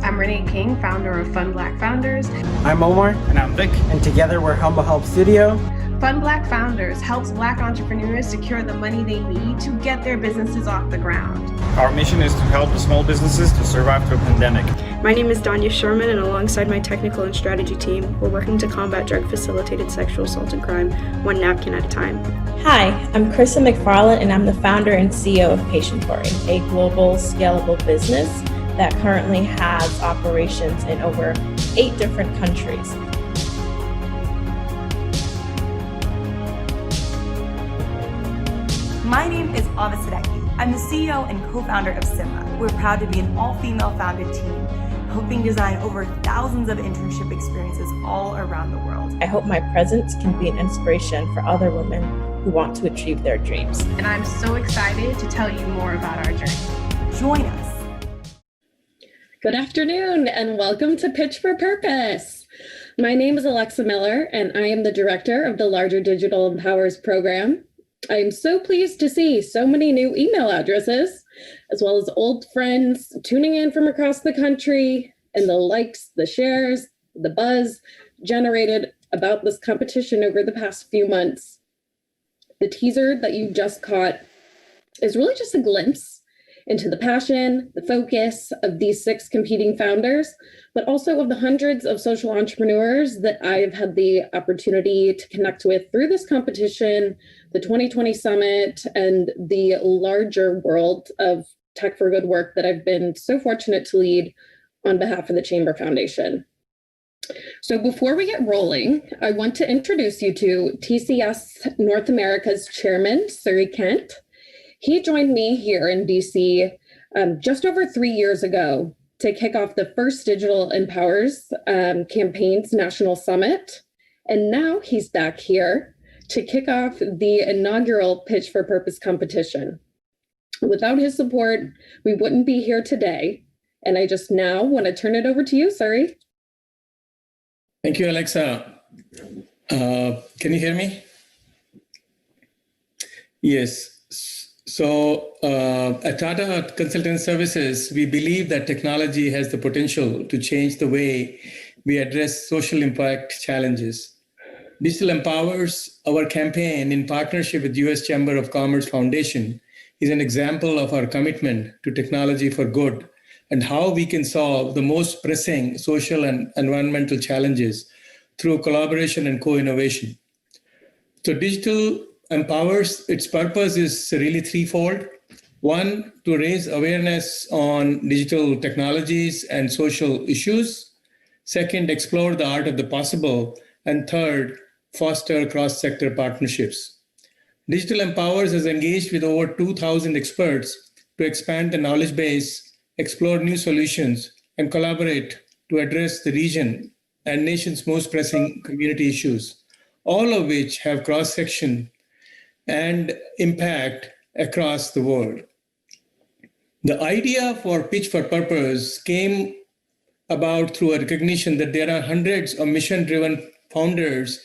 I'm Renee King, founder of FUNDBLACKFOUNDERS. I'm Omar. And I'm Vic. And together we're Humble Help Studio. FUNDBLACKFOUNDERS helps Black entrepreneurs secure the money they need to get their businesses off the ground. Our mission is to help small businesses to survive through a pandemic. My name is Danya Sherman, and alongside my technical and strategy team, we're working to combat drug-facilitated sexual assault and crime, one napkin at a time. Hi, I'm Krista McFarland, and I'm the founder and CEO of PATIENTORY, a global scalable business that currently has operations in over 8 different countries. My name is Ava Sadecki. I'm the CEO and co-founder of SYMBA. We're proud to be an all-female founded team, helping design over thousands of internship experiences all around the world. I hope my presence can be an inspiration for other women who want to achieve their dreams. And I'm so excited to tell you more about our journey. Join us. Good afternoon and welcome to Pitch for Purpose. My name is Alexa Miller and I am the director of the Larger Digital Empowers program. I am so pleased to see so many new email addresses, as well as old friends tuning in from across the country, and the likes, the shares, the buzz generated about this competition over the past few months. The teaser that you just caught is really just a glimpse into the passion, the focus of these 6 competing founders, but also of the hundreds of social entrepreneurs that I've had the opportunity to connect with through this competition, the 2020 Summit, and the larger world of Tech for Good work that I've been so fortunate to lead on behalf of the Chamber Foundation. So before we get rolling, I want to introduce you to TCS North America's chairman, Suri Kent. He joined me here in DC just over 3 years ago to kick off the first Digital Empowers Campaigns National Summit. And now he's back here to kick off the inaugural Pitch for Purpose competition. Without his support, we wouldn't be here today. And I just now want to turn it over to you, Suri. Thank you, Alexa. Can you hear me? Yes. So at Tata Consultant Services, we believe that technology has the potential to change the way we address social impact challenges. Digital Empowers, our campaign in partnership with US Chamber of Commerce Foundation, is an example of our commitment to technology for good and how we can solve the most pressing social and environmental challenges through collaboration and co-innovation. So Digital Empowers, its purpose is really threefold. 1, to raise awareness on digital technologies and social issues. 2nd, explore the art of the possible. And 3rd, foster cross-sector partnerships. Digital Empowers has engaged with over 2,000 experts to expand the knowledge base, explore new solutions, and collaborate to address the region and nation's most pressing community issues, all of which have cross-section and impact across the world. The idea for Pitch for Purpose came about through a recognition that there are hundreds of mission-driven founders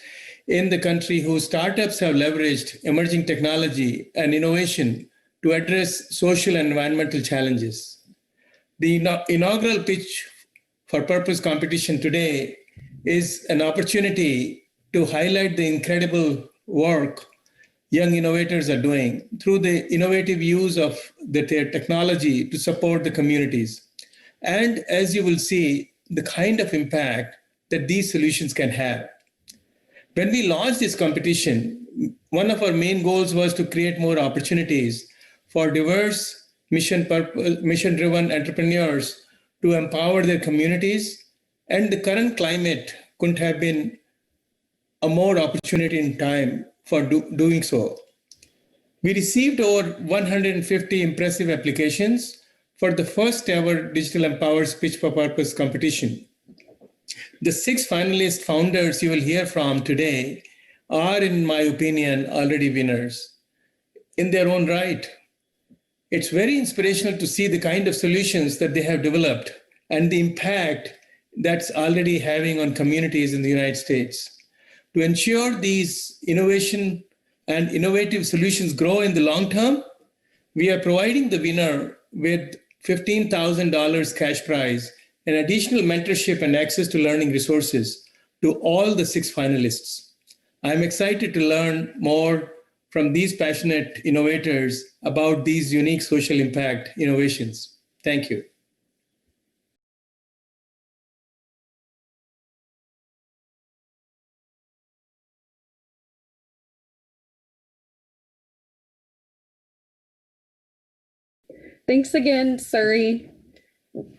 in the country whose startups have leveraged emerging technology and innovation to address social and environmental challenges. The inaugural Pitch for Purpose competition today is an opportunity to highlight the incredible work young innovators are doing through the innovative use of their technology to support the communities. And as you will see, the kind of impact that these solutions can have. When we launched this competition, one of our main goals was to create more opportunities for diverse mission-driven entrepreneurs to empower their communities. And the current climate couldn't have been a more opportunity in time for doing so. We received over 150 impressive applications for the first ever Digital Empowers Pitch for Purpose competition. The 6 finalist founders you will hear from today are, in my opinion, already winners in their own right. It's very inspirational to see the kind of solutions that they have developed and the impact that's already having on communities in the United States. To ensure these innovation and innovative solutions grow in the long term, we are providing the winner with $15,000 cash prize and additional mentorship and access to learning resources to all the 6 finalists. I'm excited to learn more from these passionate innovators about these unique social impact innovations. Thank you. Thanks again, Suri.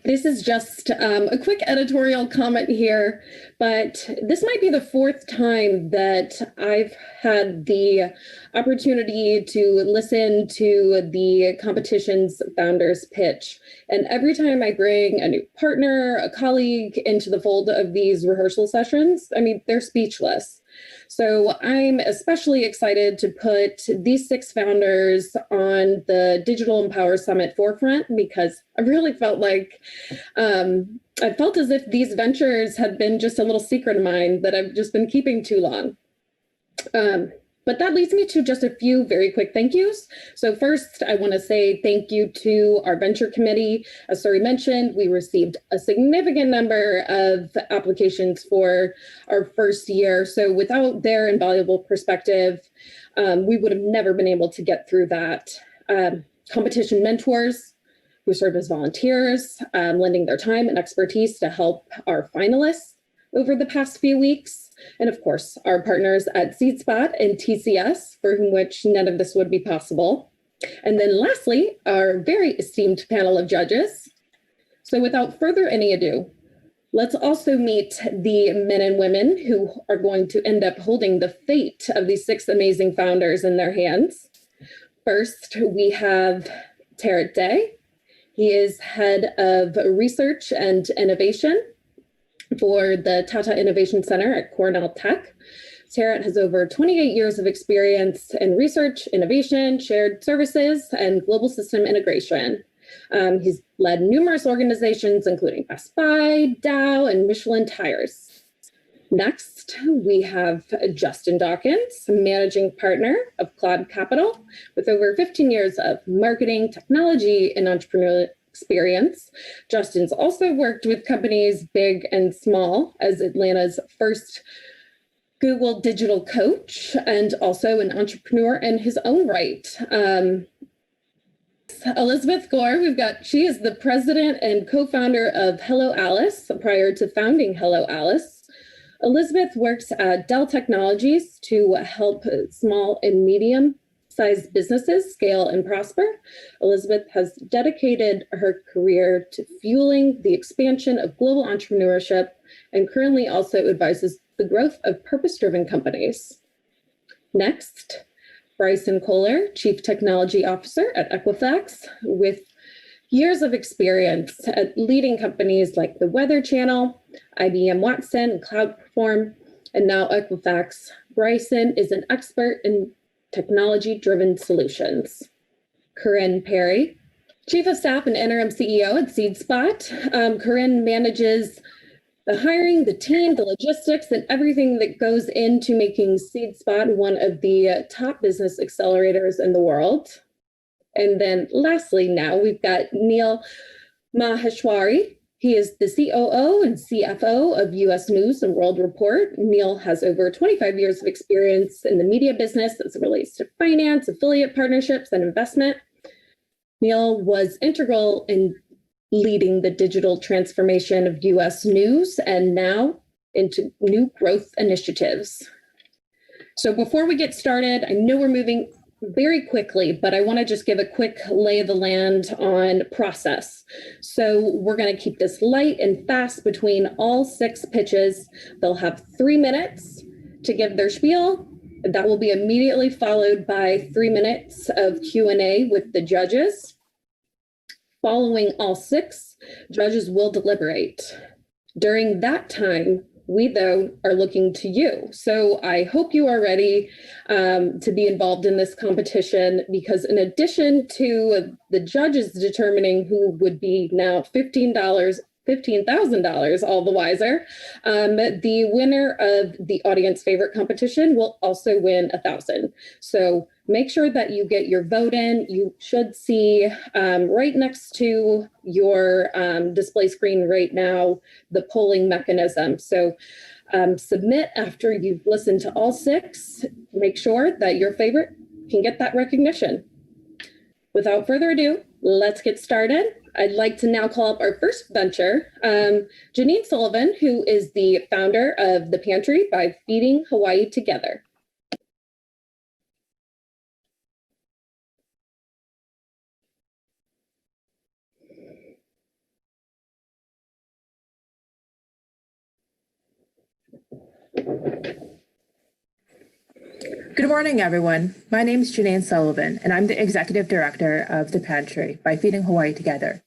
This is just a quick editorial comment here, but this might be the 4th time that I've had the opportunity to listen to the competition's founders pitch. And every time I bring a new partner, a colleague into the fold of these rehearsal sessions, I mean, they're speechless. So I'm especially excited to put these 6 founders on the Digital Empower Summit forefront, because I really felt like I felt as if these ventures had been just a little secret of mine that I've just been keeping too long. But that leads me to just a few very quick thank yous. So first, I want to say thank you to our venture committee. As Suri mentioned, we received a significant number of applications for our first year. So without their invaluable perspective, we would have never been able to get through that. Competition mentors who serve as volunteers, lending their time and expertise to help our finalists over the past few weeks. And of course, our partners at SeedSpot and TCS, for whom which none of this would be possible. And then lastly, our very esteemed panel of judges. So without further any ado, let's also meet the men and women who are going to end up holding the fate of these 6 amazing founders in their hands. First, we have Tarek Day. He is head of research and innovation for the Tata Innovation Center at Cornell Tech. Tarek has over 28 years of experience in research, innovation, shared services, and global system integration. He's led numerous organizations, including Best Buy, Dow, and Michelin Tires. Next, we have Justin Dawkins, managing partner of Cloud Capital, with over 15 years of marketing, technology, and entrepreneurial experience. Justin's also worked with companies big and small as Atlanta's first Google digital coach, and also an entrepreneur in his own right. Elizabeth Gore, she is the president and co-founder of Hello Alice. Prior to founding Hello Alice, Elizabeth works at Dell Technologies to help small and medium-sized businesses scale and prosper. Elizabeth has dedicated her career to fueling the expansion of global entrepreneurship and currently also advises the growth of purpose-driven companies. Next, Bryson Kohler, Chief Technology Officer at Equifax, with years of experience at leading companies like the Weather Channel, IBM Watson, and CloudPerform, and now Equifax. Bryson is an expert in technology-driven solutions. Corinne Perry, Chief of Staff and Interim CEO at SeedSpot. Corinne manages the hiring, the team, the logistics, and everything that goes into making SeedSpot one of the top business accelerators in the world. And then lastly, now we've got Neil Maheshwari. He is the COO and CFO of US News and World Report. Neil has over 25 years of experience in the media business as it relates to finance, affiliate partnerships, and investment. Neil was integral in leading the digital transformation of US News and now into new growth initiatives. So before we get started, I know we're moving very quickly, but I want to just give a quick lay of the land on process. So we're going to keep this light and fast between all 6 pitches. They'll have 3 minutes to give their spiel. That will be immediately followed by 3 minutes of Q&A with the judges. Following all 6, judges will deliberate. During that time, we, though, are looking to you. So I hope you are ready to be involved in this competition, because in addition to the judges determining who would be now $15 $15,000, all the wiser. The winner of the audience favorite competition will also win $1,000. So make sure that you get your vote in. You should see right next to your display screen right now the polling mechanism. So submit after you've listened to all 6. Make sure that your favorite can get that recognition. Without further ado, let's get started. I'd like to now call up our first venture, Janine Sullivan, who is the founder of The Pantry by Feeding Hawaii Together. Good morning, everyone. My name is Janine Sullivan, and I'm the Executive Director of The Pantry by Feeding Hawaii Together.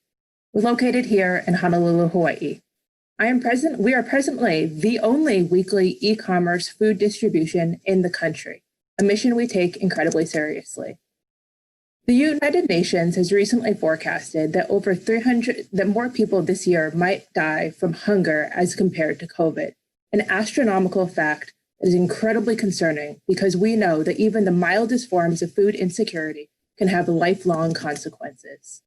We're located here in Honolulu, Hawaii. We are presently the only weekly e-commerce food distribution in the country, a mission we take incredibly seriously. The United Nations has recently forecasted that that more people this year might die from hunger as compared to COVID, an astronomical fact that is incredibly concerning because we know that even the mildest forms of food insecurity can have lifelong consequences.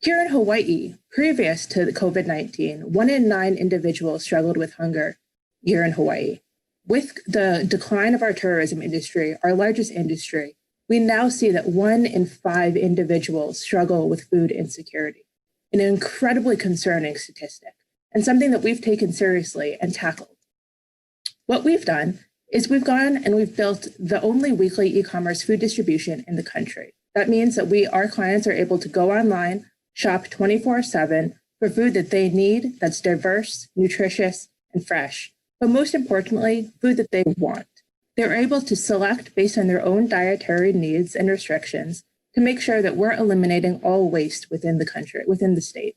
Here in Hawaii, previous to the COVID-19, 1 in 9 individuals struggled with hunger here in Hawaii. With the decline of our tourism industry, our largest industry, we now see that 1 in 5 individuals struggle with food insecurity, an incredibly concerning statistic, and something that we've taken seriously and tackled. What we've done is we've gone and we've built the only weekly e-commerce food distribution in the country. That means that our clients are able to go online, shop 24/7 for food that they need, that's diverse, nutritious, and fresh. But most importantly, food that they want. They're able to select based on their own dietary needs and restrictions to make sure that we're eliminating all waste within the country, within the state.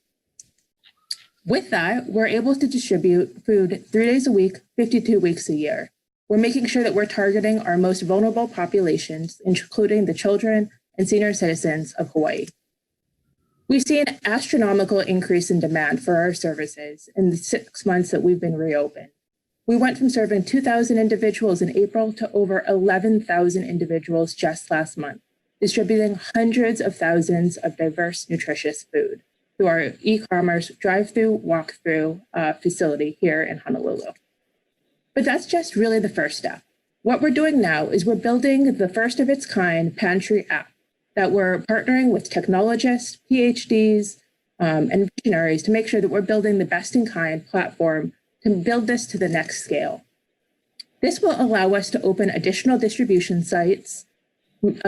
With that, we're able to distribute food 3 days a week, 52 weeks a year. We're making sure that we're targeting our most vulnerable populations, including the children and senior citizens of Hawaii. We've seen an astronomical increase in demand for our services in the 6 months that we've been reopened. We went from serving 2,000 individuals in April to over 11,000 individuals just last month, distributing hundreds of thousands of diverse, nutritious food through our e-commerce drive-through, walk-through facility here in Honolulu. But that's just really the first step. What we're doing now is we're building the first of its kind Pantry app that we're partnering with technologists, PhDs, and visionaries to make sure that we're building the best in kind platform to build this to the next scale. This will allow us to open additional distribution sites,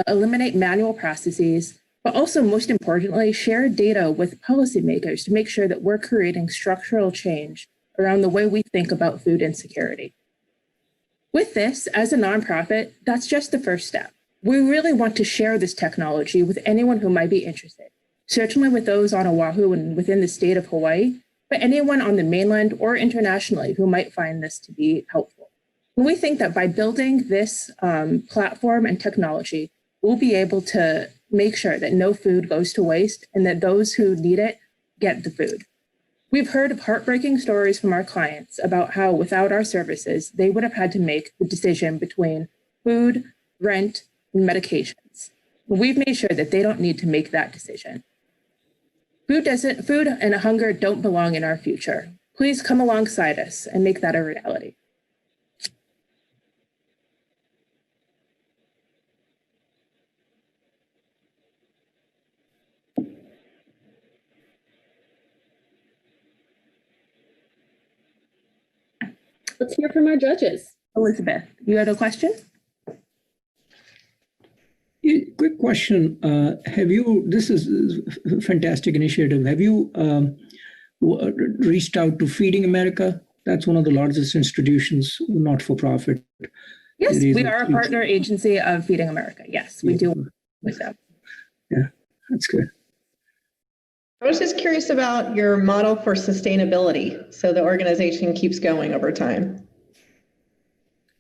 eliminate manual processes, but also most importantly, share data with policymakers to make sure that we're creating structural change around the way we think about food insecurity. With this, as a nonprofit, that's just the first step. We really want to share this technology with anyone who might be interested, certainly with those on Oahu and within the state of Hawaii, but anyone on the mainland or internationally who might find this to be helpful. And we think that by building this platform and technology, we'll be able to make sure that no food goes to waste and that those who need it get the food. We've heard of heartbreaking stories from our clients about how without our services, they would have had to make the decision between food, rent, and medications. We've made sure that they don't need to make that decision. Food and hunger don't belong in our future. Please come alongside us and make that a reality. Let's hear from our judges. Elizabeth, you had a question? Yeah, quick question. This is a fantastic initiative. Have you reached out to Feeding America? That's one of the largest institutions, not for profit. Yes, we are a partner agency of Feeding America. Yes, we do work with them. Yeah, that's good. I was just curious about your model for sustainability, so the organization keeps going over time.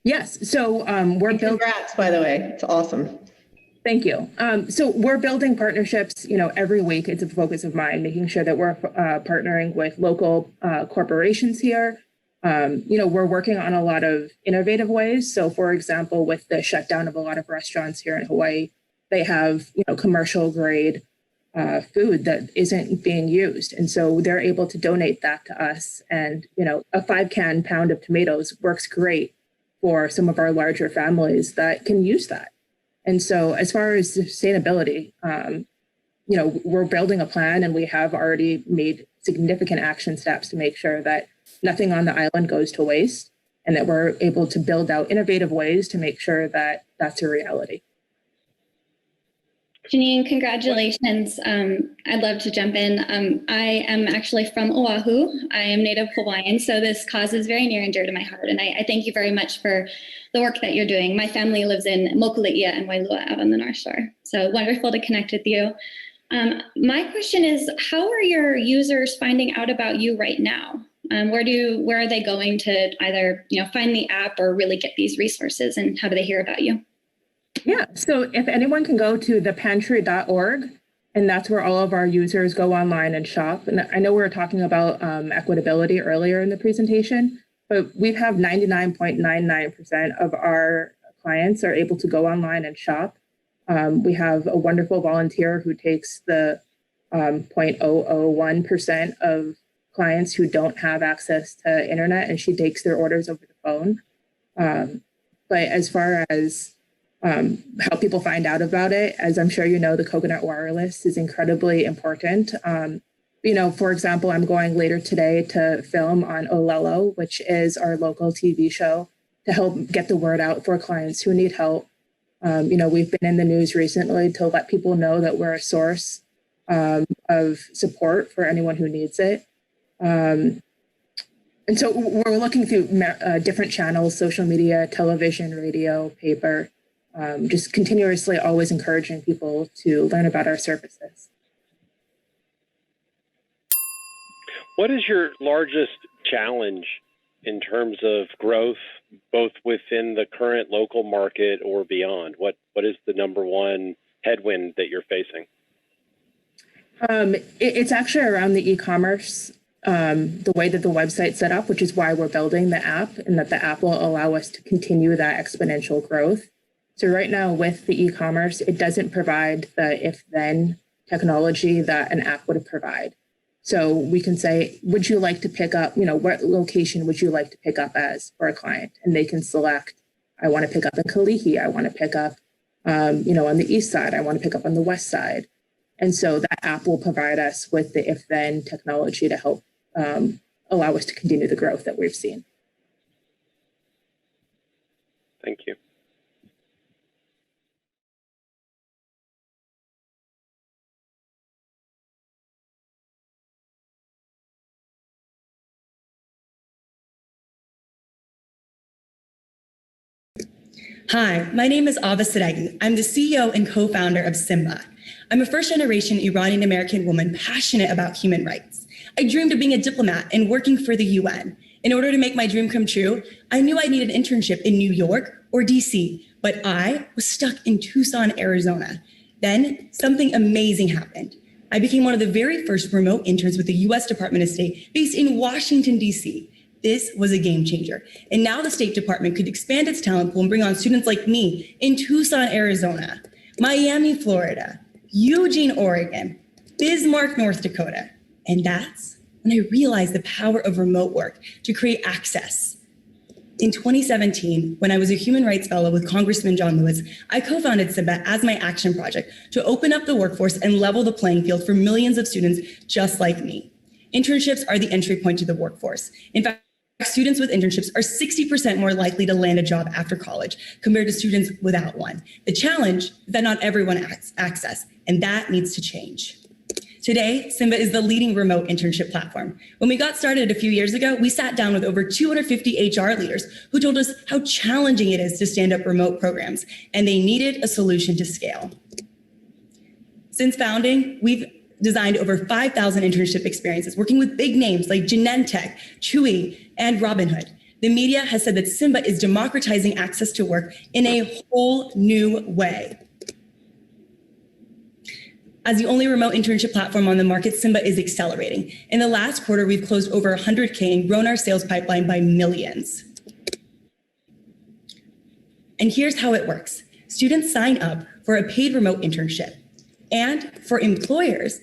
Yes, so we're building. Congrats, by the way, it's awesome. Thank you. So we're building partnerships, every week. It's a focus of mine, making sure that we're partnering with local corporations here. We're working on a lot of innovative ways. So for example, with the shutdown of a lot of restaurants here in Hawaii, they have, commercial grade food that isn't being used. And so they're able to donate that to us. And, a 5-can pound of tomatoes works great for some of our larger families that can use that. And so as far as sustainability, we're building a plan, and we have already made significant action steps to make sure that nothing on the island goes to waste, and that we're able to build out innovative ways to make sure that that's a reality. Janine, congratulations. I'd love to jump in. I am actually from Oahu. I am Native Hawaiian, so this cause is very near and dear to my heart. And I thank you very much for the work that you're doing. My family lives in Mokuleia and Wailua out on the North Shore. So wonderful to connect with you. My question is, how are your users finding out about you right now? Where are they going to either find the app or really get these resources, and how do they hear about you? Yeah, so if anyone can go to thepantry.org, and that's where all of our users go online and shop. And I know we were talking about equitability earlier in the presentation, but we have 99.99% of our clients are able to go online and shop. We have a wonderful volunteer who takes the 0.001% of clients who don't have access to internet, and she takes their orders over the phone. But as far as how people find out about it, as I'm sure the Coconut Wireless is incredibly important. For example, I'm going later today to film on Olelo, which is our local TV show, to help get the word out for clients who need help. We've been in the news recently to let people know that we're a source of support for anyone who needs it. And so we're looking through different channels: social media, television, radio, paper, just continuously always encouraging people to learn about our services. What is your largest challenge in terms of growth, both within the current local market or beyond? What is the number one headwind that you're facing? It's actually around the e-commerce, the way that the website's set up, which is why we're building the app, and that the app will allow us to continue that exponential growth. So right now with the e-commerce, it doesn't provide the if-then technology that an app would provide. So we can say, would you like to pick up, what location would you like to pick up as for a client? And they can select, I want to pick up in Kalihi, I want to pick up, on the east side, I want to pick up on the west side. And so that app will provide us with the if-then technology to help allow us to continue the growth that we've seen. Thank you. Hi, my name is Ava Sadeghi. I'm the CEO and co-founder of SYMBA. I'm a first-generation Iranian-American woman passionate about human rights. I dreamed of being a diplomat and working for the UN. In order to make my dream come true, I knew I needed an internship in New York or DC, but I was stuck in Tucson, Arizona. Then something amazing happened. I became one of the very first remote interns with the US Department of State based in Washington, DC. This was a game changer. And now the State Department could expand its talent pool and bring on students like me in Tucson, Arizona, Miami, Florida, Eugene, Oregon, Bismarck, North Dakota. And that's when I realized the power of remote work to create access. In 2017, when I was a human rights fellow with Congressman John Lewis, I co-founded SYMBA as my action project to open up the workforce and level the playing field for millions of students just like me. Internships are the entry point to the workforce. In fact, students with internships are 60% more likely to land a job after college compared to students without one. The challenge is that not everyone has access, and that needs to change. Today, SYMBA is the leading remote internship platform. When we got started a few years ago, we sat down with over 250 HR leaders who told us how challenging it is to stand up remote programs, and they needed a solution to scale. Since founding, we've designed over 5,000 internship experiences, working with big names like Genentech, Chewy, and Robinhood. The media has said that SYMBA is democratizing access to work in a whole new way. As the only remote internship platform on the market, SYMBA is accelerating. In the last quarter, we've closed over 100K and grown our sales pipeline by millions. And here's how it works. Students sign up for a paid remote internship. And for employers,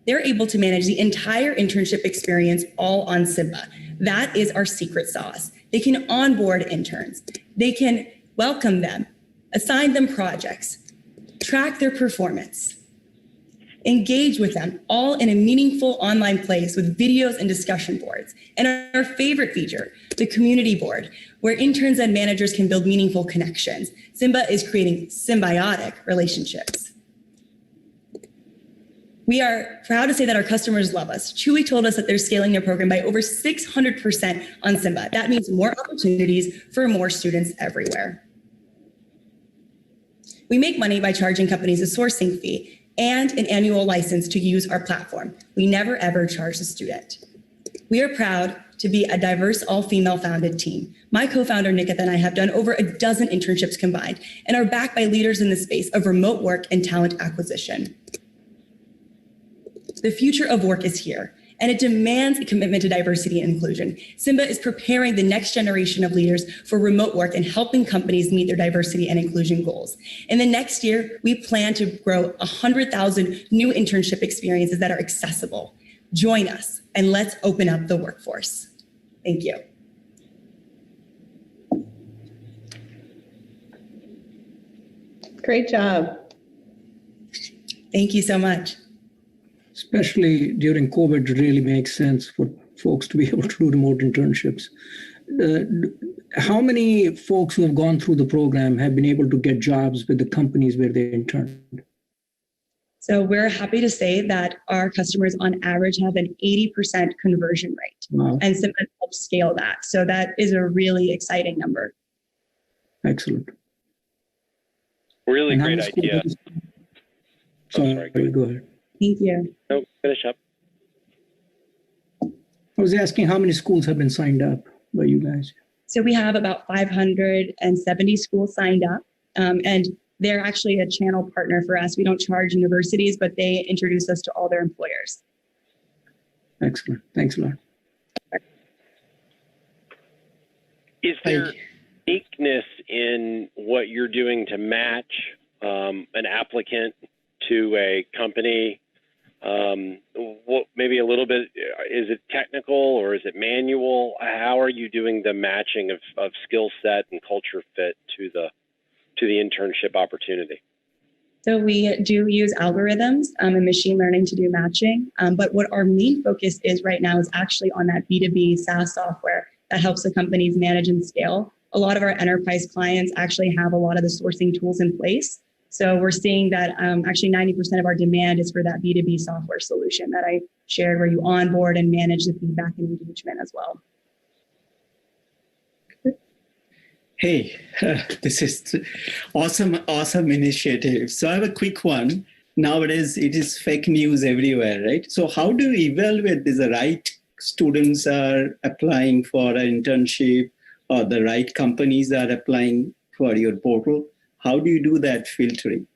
they're able to manage the entire internship experience all on SYMBA. That is our secret sauce. They can onboard interns. They can welcome them, assign them projects, track their performance, engage with them, all in a meaningful online place with videos and discussion boards. And our favorite feature, the community board, where interns and managers can build meaningful connections. SYMBA is creating symbiotic relationships. We are proud to say that our customers love us. Chewy told us that they're scaling their program by over 600% on SYMBA. That means more opportunities for more students everywhere. We make money by charging companies a sourcing fee and an annual license to use our platform. We never ever charge the student. We are proud to be a diverse, all-female founded team. My co-founder, Nikita, and I have done over a dozen internships combined and are backed by leaders in the space of remote work and talent acquisition. The future of work is here, and it demands a commitment to diversity and inclusion. SYMBA is preparing the next generation of leaders for remote work and helping companies meet their diversity and inclusion goals. In the next year, we plan to grow 100,000 new internship experiences that are accessible. Join us, and let's open up the workforce. Thank you. Great job. Thank you so much. Especially during COVID, it really makes sense for folks to be able to do remote internships. How many folks who have gone through the program have been able to get jobs with the companies where they interned? So we're happy to say that our customers on average have an 80% conversion rate. Wow. And SYMBA helps scale that. So that is a really exciting number. Excellent. Really great idea. Sorry, go ahead. Thank you. No, finish up. I was asking how many schools have been signed up by you guys? So we have about 570 schools signed up, and they're actually a channel partner for us. We don't charge universities, but they introduce us to all their employers. Excellent. Thanks a lot. Is there uniqueness in what you're doing to match an applicant to a company? What, maybe a little bit, is it technical or is it manual? How are you doing the matching of skill set and culture fit to the internship opportunity? So we do use algorithms and machine learning to do matching. But what our main focus is right now is actually on that B2B SaaS software that helps the companies manage and scale. A lot of our enterprise clients actually have a lot of the sourcing tools in place. So we're seeing that actually 90% of our demand is for that B2B software solution that I shared, where you onboard and manage the feedback and engagement as well. Hey, this is awesome initiative. So I have a quick one. Nowadays, it is fake news everywhere, right? So how do you evaluate if the right students are applying for an internship or the right companies are applying for your portal? How do you do that filtering?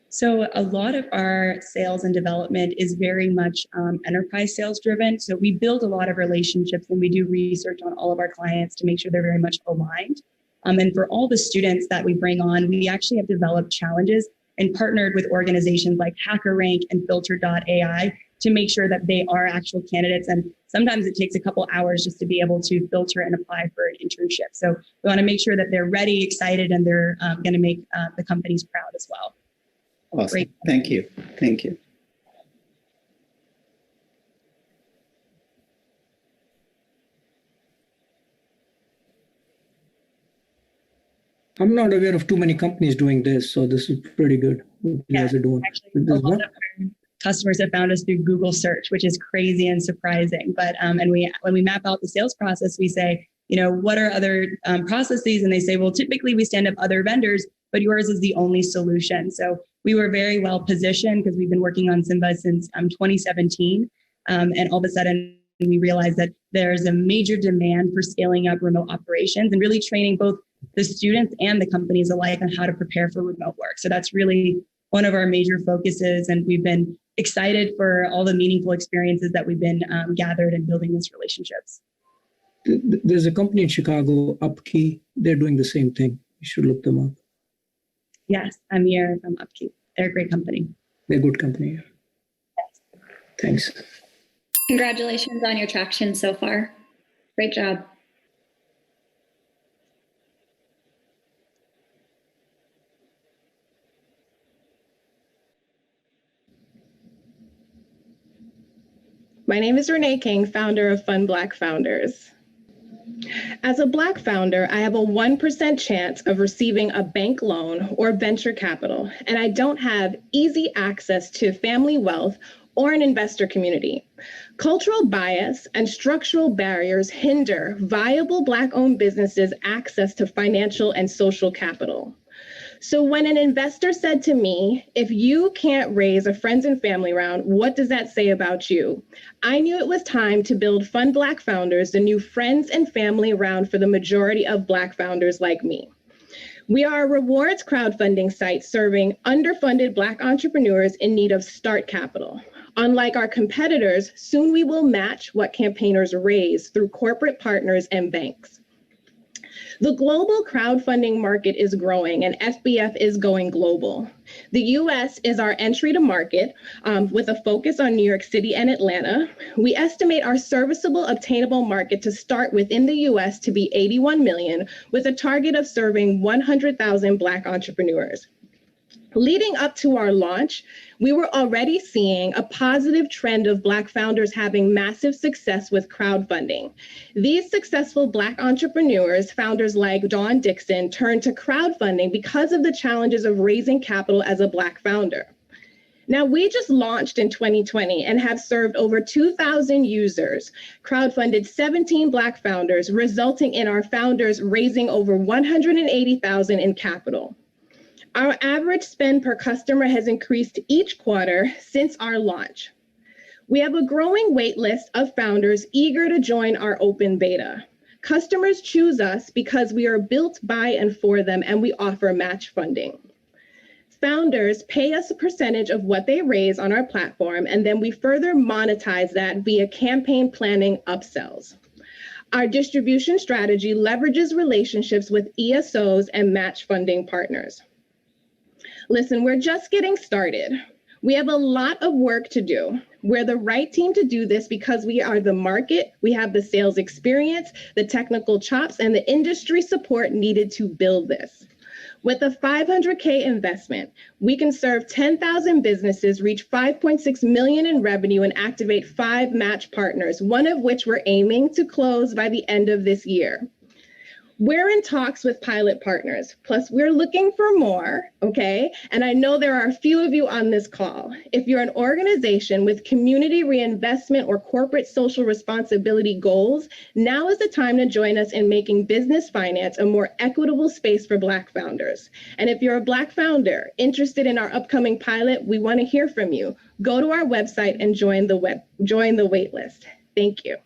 So a lot of our sales and development is very much enterprise sales driven. So we build a lot of relationships and we do research on all of our clients to make sure they're very much aligned. And for all the students that we bring on, we actually have developed challenges and partnered with organizations like HackerRank and Filter.ai to make sure that they are actual candidates. And sometimes it takes a couple hours just to be able to filter and apply for an internship. So we want to make sure that they're ready, excited, and they're going to make the companies proud as well. Awesome. Great. Thank you. Thank you. I'm not aware of too many companies doing this, so this is pretty good. What you guys are doing. Actually, a lot of our customers have found us through Google search, which is crazy and surprising. But and when we map out the sales process, we say, what are other processes? And they say, well, typically we stand up other vendors, but yours is the only solution. So we were very well positioned because we've been working on SYMBA since 2017. And all of a sudden, we realized that there's a major demand for scaling up remote operations and really training both the students and the companies alike on how to prepare for remote work. So that's really one of our major focuses, and we've been excited for all the meaningful experiences that we've been gathered in building these relationships. There's a company in Chicago, Upkey. They're doing the same thing. You should look them up. Yes, I'm here from Upkeep. They're a great company. They're a good company. Yes. Thanks. Congratulations on your traction so far. Great job. My name is Renee King, founder of FUNDBLACKFOUNDERS. As a Black founder, I have a 1% chance of receiving a bank loan or venture capital, and I don't have easy access to family wealth or an investor community. Cultural bias and structural barriers hinder viable Black-owned businesses' access to financial and social capital. So when an investor said to me, if you can't raise a friends and family round, what does that say about you? I knew it was time to build FUNDBLACKFOUNDERS, the new friends and family round for the majority of Black founders like me. We are a rewards crowdfunding site serving underfunded Black entrepreneurs in need of start capital. Unlike our competitors, soon we will match what campaigners raise through corporate partners and banks. The global crowdfunding market is growing and FBF is going global. The US is our entry to market with a focus on New York City and Atlanta. We estimate our serviceable obtainable market to start within the US to be 81 million with a target of serving 100,000 Black entrepreneurs. Leading up to our launch, we were already seeing a positive trend of Black founders having massive success with crowdfunding. These successful Black entrepreneurs, founders like Dawn Dixon, turned to crowdfunding because of the challenges of raising capital as a Black founder. Now, we just launched in 2020 and have served over 2,000 users, crowdfunded 17 Black founders, resulting in our founders raising over $180,000 in capital. Our average spend per customer has increased each quarter since our launch. We have a growing wait list of founders eager to join our open beta. Customers choose us because we are built by and for them, and we offer match funding. Founders pay us a percentage of what they raise on our platform, and then we further monetize that via campaign planning upsells. Our distribution strategy leverages relationships with ESOs and match funding partners. Listen, we're just getting started. We have a lot of work to do. We're the right team to do this because we are the market, we have the sales experience, the technical chops, and the industry support needed to build this. With a $500K investment, we can serve 10,000 businesses, reach 5.6 million in revenue, and activate 5 match partners, one of which we're aiming to close by the end of this year. We're in talks with pilot partners, plus we're looking for more, okay? And I know there are a few of you on this call. If you're an organization with community reinvestment or corporate social responsibility goals, now is the time to join us in making business finance a more equitable space for Black founders. And if you're a Black founder interested in our upcoming pilot, we want to hear from you. Go to our website and join the wait list. Thank you.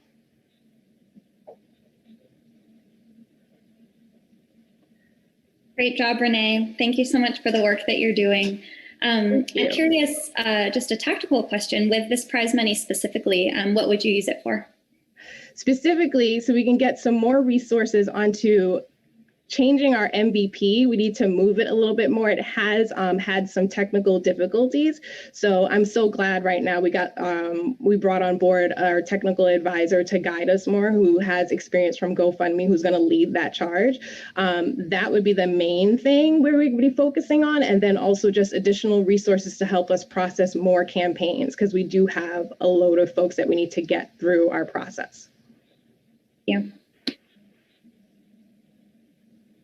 Great job, Renee. Thank you so much for the work that you're doing. I'm curious, just a tactical question, with this prize money specifically, what would you use it for? Specifically, so we can get some more resources onto changing our MVP. We need to move it a little bit more. It has had some technical difficulties. So I'm so glad right now we brought on board our technical advisor to guide us more, who has experience from GoFundMe, who's going to lead that charge. That would be the main thing where we'd be focusing on. And then also just additional resources to help us process more campaigns, because we do have a load of folks that we need to get through our process. Yeah.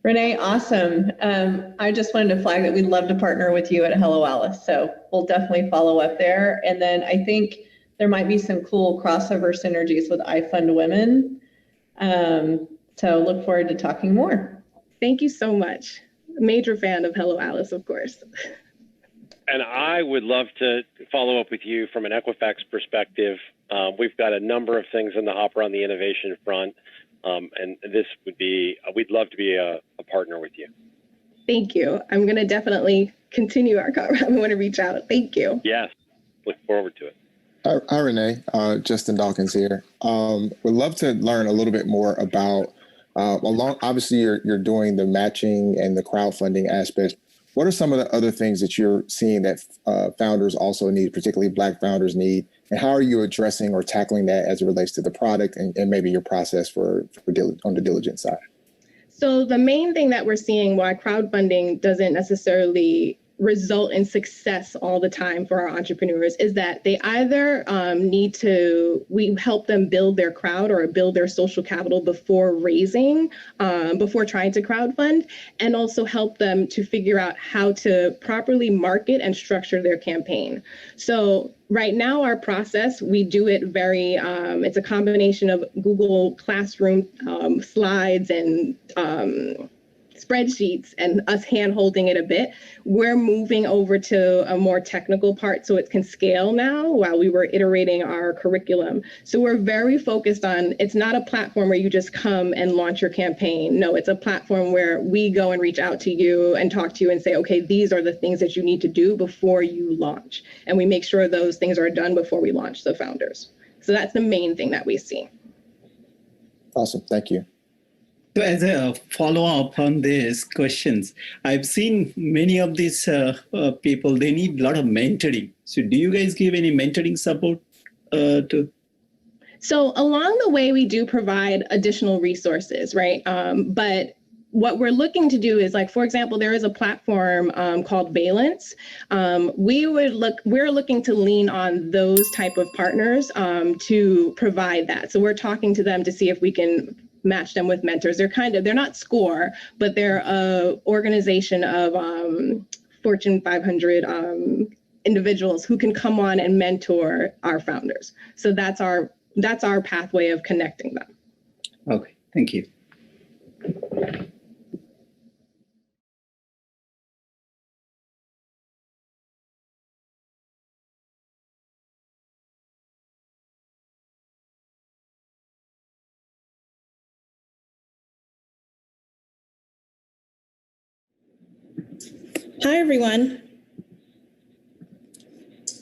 Renee, awesome. I just wanted to flag that we'd love to partner with you at Hello Alice. So we'll definitely follow up there. And then I think there might be some cool crossover synergies with iFundWomen. So look forward to talking more. Thank you so much. Major fan of Hello Alice, of course. And I would love to follow up with you from an Equifax perspective. We've got a number of things in the hopper on the innovation front. And this would be, we'd love to be a partner with you. Thank you. I'm going to definitely continue our conversation. I want to reach out. Thank you. Yes, look forward to it. Hi, Renee. Justin Dawkins here. Would love to learn a little bit more about, obviously you're doing the matching and the crowdfunding aspects. What are some of the other things that you're seeing that founders also need, particularly Black founders need? And how are you addressing or tackling that as it relates to the product and maybe your process on the diligence side? So the main thing that we're seeing why crowdfunding doesn't necessarily result in success all the time for our entrepreneurs is that they either we help them build their crowd or build their social capital before before trying to crowdfund, and also help them to figure out how to properly market and structure their campaign. So right now, our process, we do it it's a combination of Google Classroom slides and spreadsheets and us hand-holding it a bit. We're moving over to a more technical part so it can scale now while we were iterating our curriculum. So we're very focused on, it's not a platform where you just come and launch your campaign. No, it's a platform where we go and reach out to you and talk to you and say, okay, these are the things that you need to do before you launch. And we make sure those things are done before we launch the founders. So that's the main thing that we see. Awesome, thank you. So as a follow-up on these questions, I've seen many of these people, they need a lot of mentoring. So do you guys give any mentoring support to? So along the way, we do provide additional resources, right? But what we're looking to do is, like, for example, there is a platform called Valence. We're looking to lean on those type of partners to provide that. So we're talking to them to see if we can match them with mentors. They're not SCORE, but they're a organization of Fortune 500 individuals who can come on and mentor our founders. So that's our pathway of connecting them. Okay, thank you. Hi, everyone.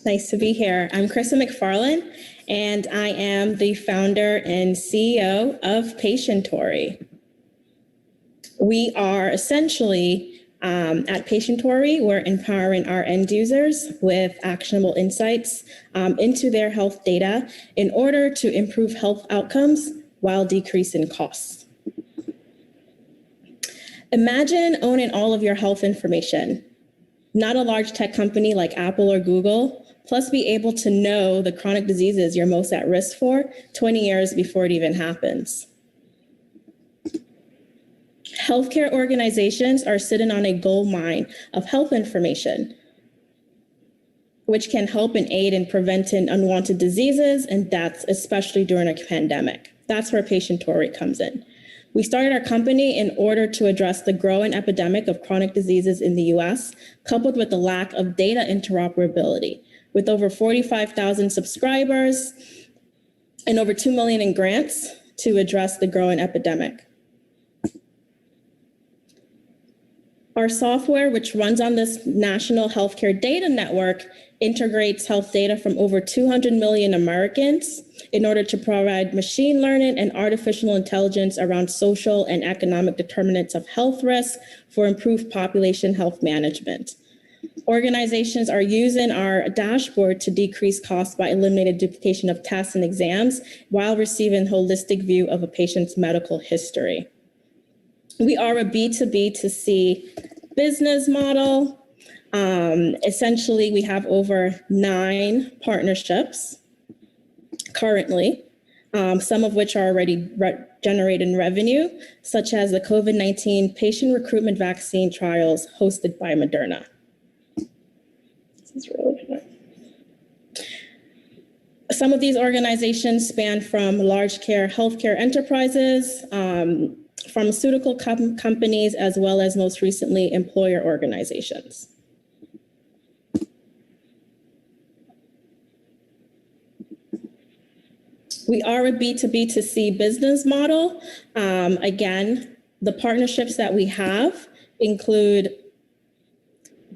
Nice to be here. I'm Krista McFarland, and I am the founder and CEO of PATIENTOry. We are essentially, at PATIENTOry, we're empowering our end users with actionable insights into their health data in order to improve health outcomes while decreasing costs. Imagine owning all of your health information, not a large tech company like Apple or Google, plus be able to know the chronic diseases you're most at risk for 20 years before it even happens. Healthcare organizations are sitting on a gold mine of health information, which can help and aid in preventing unwanted diseases and deaths, especially during a pandemic. That's where PATIENTOry comes in. We started our company in order to address the growing epidemic of chronic diseases in the US, coupled with the lack of data interoperability. With over 45,000 subscribers and over 2 million in grants to address the growing epidemic. Our software, which runs on this national healthcare data network, integrates health data from over 200 million Americans in order to provide machine learning and artificial intelligence around social and economic determinants of health risk for improved population health management. Organizations are using our dashboard to decrease costs by eliminating duplication of tests and exams while receiving a holistic view of a patient's medical history. We are a B2B2C business model. Essentially, we have over 9 partnerships currently, some of which are already generating revenue, such as the COVID-19 patient recruitment vaccine trials hosted by Moderna. This is really fun. Some of these organizations span from large healthcare enterprises, pharmaceutical companies, as well as most recently employer organizations. We are a B2B2C business model. Again, the partnerships that we have include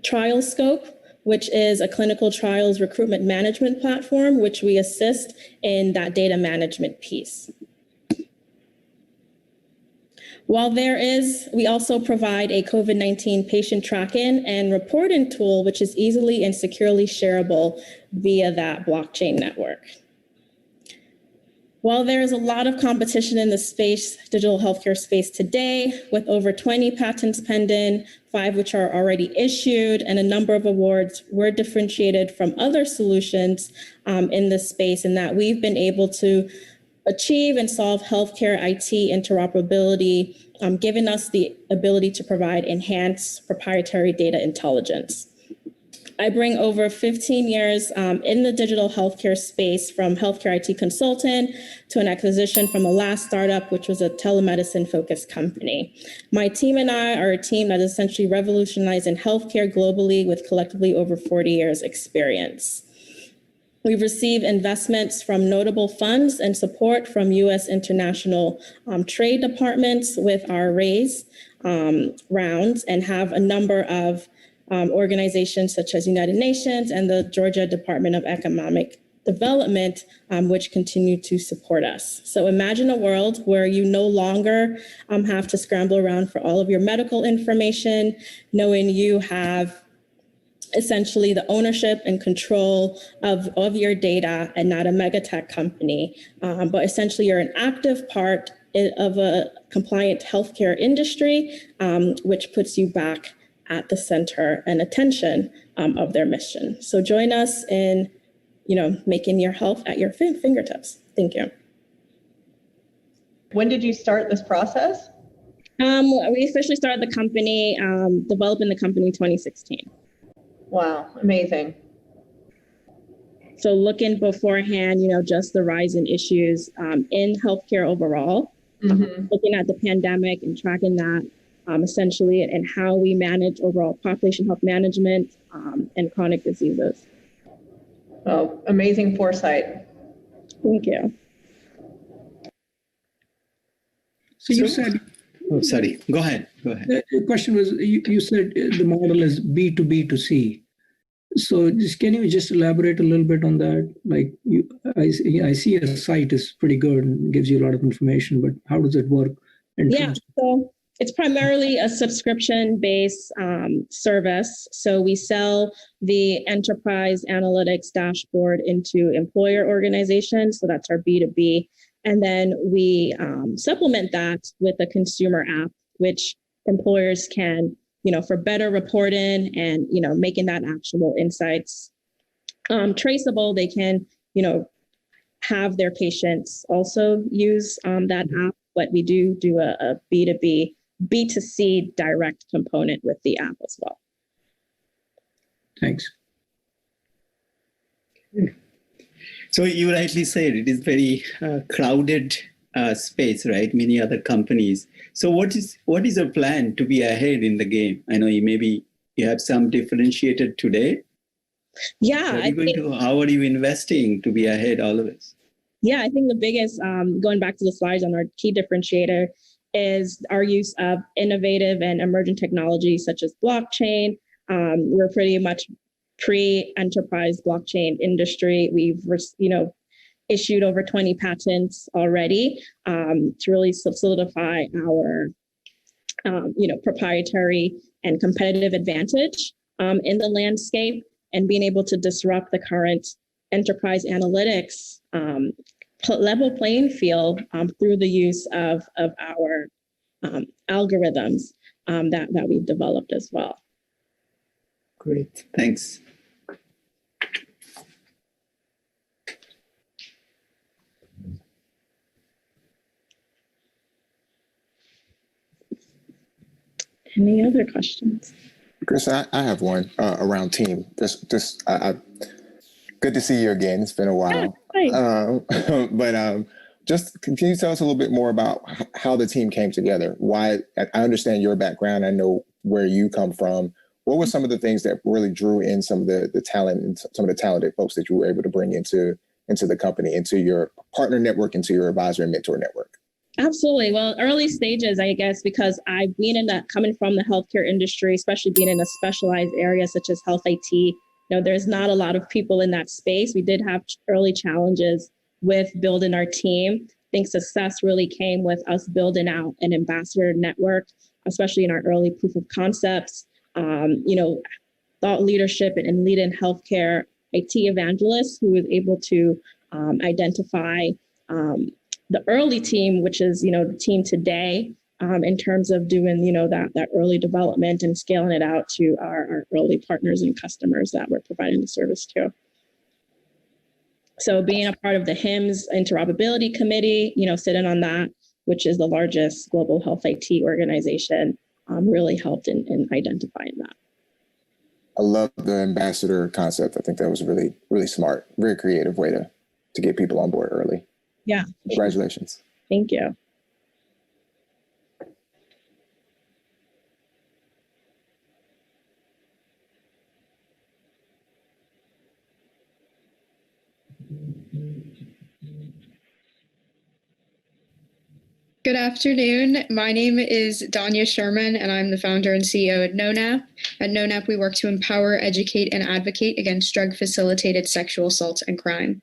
Trial Scope, which is a clinical trials recruitment management platform, which we assist in that data management piece. While we also provide a COVID-19 patient tracking and reporting tool, which is easily and securely shareable via that blockchain network. While there is a lot of competition in the digital healthcare space today, with over 20 patents pending, 5 which are already issued, and a number of awards, we're differentiated from other solutions in this space in that we've been able to achieve and solve healthcare IT interoperability, giving us the ability to provide enhanced proprietary data intelligence. I bring over 15 years in the digital healthcare space, from healthcare IT consultant to an acquisition from a last startup, which was a telemedicine-focused company. My team and I are a team that is essentially revolutionizing healthcare globally with collectively over 40 years experience. We've received investments from notable funds and support from U.S. international trade departments with our raise rounds, and have a number of organizations such as United Nations and the Georgia Department of Economic Development, which continue to support us. So imagine a world where you no longer have to scramble around for all of your medical information, knowing you have essentially the ownership and control of your data, and not a mega tech company, but essentially you're an active part of a compliant healthcare industry, which puts you back at the center and attention of their mission. So join us in, making your health at your fingertips. Thank you. When did you start this process? We officially started the company, developing the company in 2016. Wow, amazing. So looking beforehand, just the rise in issues in healthcare overall, looking at the pandemic and tracking that essentially, and how we manage overall population health management and chronic diseases. Oh, amazing foresight. Thank you. So you said... Oh, sorry. Go ahead. The question was, you said the model is B2B2C. So can you just elaborate a little bit on that? Like, I see your site is pretty good and gives you a lot of information, but how does it work? So it's primarily a subscription-based service. So we sell the enterprise analytics dashboard into employer organizations. So that's our B2B. And then we supplement that with a consumer app, which employers can, for better reporting and, making that actionable insights traceable, they can, have their patients also use that app. But we do a B2B, B2C direct component with the app as well. Thanks. So you rightly said it is very crowded space, right? Many other companies. So what is your plan to be ahead in the game? I know you have some differentiated today. Yeah. How are you investing to be ahead always? Yeah, I think the biggest, going back to the slides on our key differentiator, is our use of innovative and emerging technologies such as blockchain. We're pretty much pre-enterprise blockchain industry. We've, issued over 20 patents already to really solidify our, proprietary and competitive advantage in the landscape, and being able to disrupt the current enterprise analytics level playing field through the use of our algorithms that we've developed as well. Great, thanks. Any other questions? Chris, I have one around team. Good to see you again. It's been a while. But just can you tell us a little bit more about how the team came together? Why? I understand your background. I know where you come from. What were some of the things that really drew in some of the talent and some of the talented folks that you were able to bring into the company, into your partner network, into your advisor and mentor network? Absolutely. Well, early stages, I guess, because I've been in that, coming from the healthcare industry, especially being in a specialized area such as health IT, there's not a lot of people in that space. We did have early challenges with building our team. I think success really came with us building out an ambassador network, especially in our early proof of concepts, thought leadership and leading healthcare IT evangelists who was able to identify the early team, which is, the team today, in terms of doing, that early development and scaling it out to our early partners and customers that we're providing the service to. So being a part of the HIMSS interoperability committee, sitting on that, which is the largest global health IT organization, really helped in identifying that. I love the ambassador concept. I think that was really, really smart, very creative way to get people on board early. Yeah. Congratulations. Thank you. Good afternoon. My name is Danya Sherman, and I'm the founder and CEO at KNONAP. At KNONAP, we work to empower, educate, and advocate against drug-facilitated sexual assault and crime.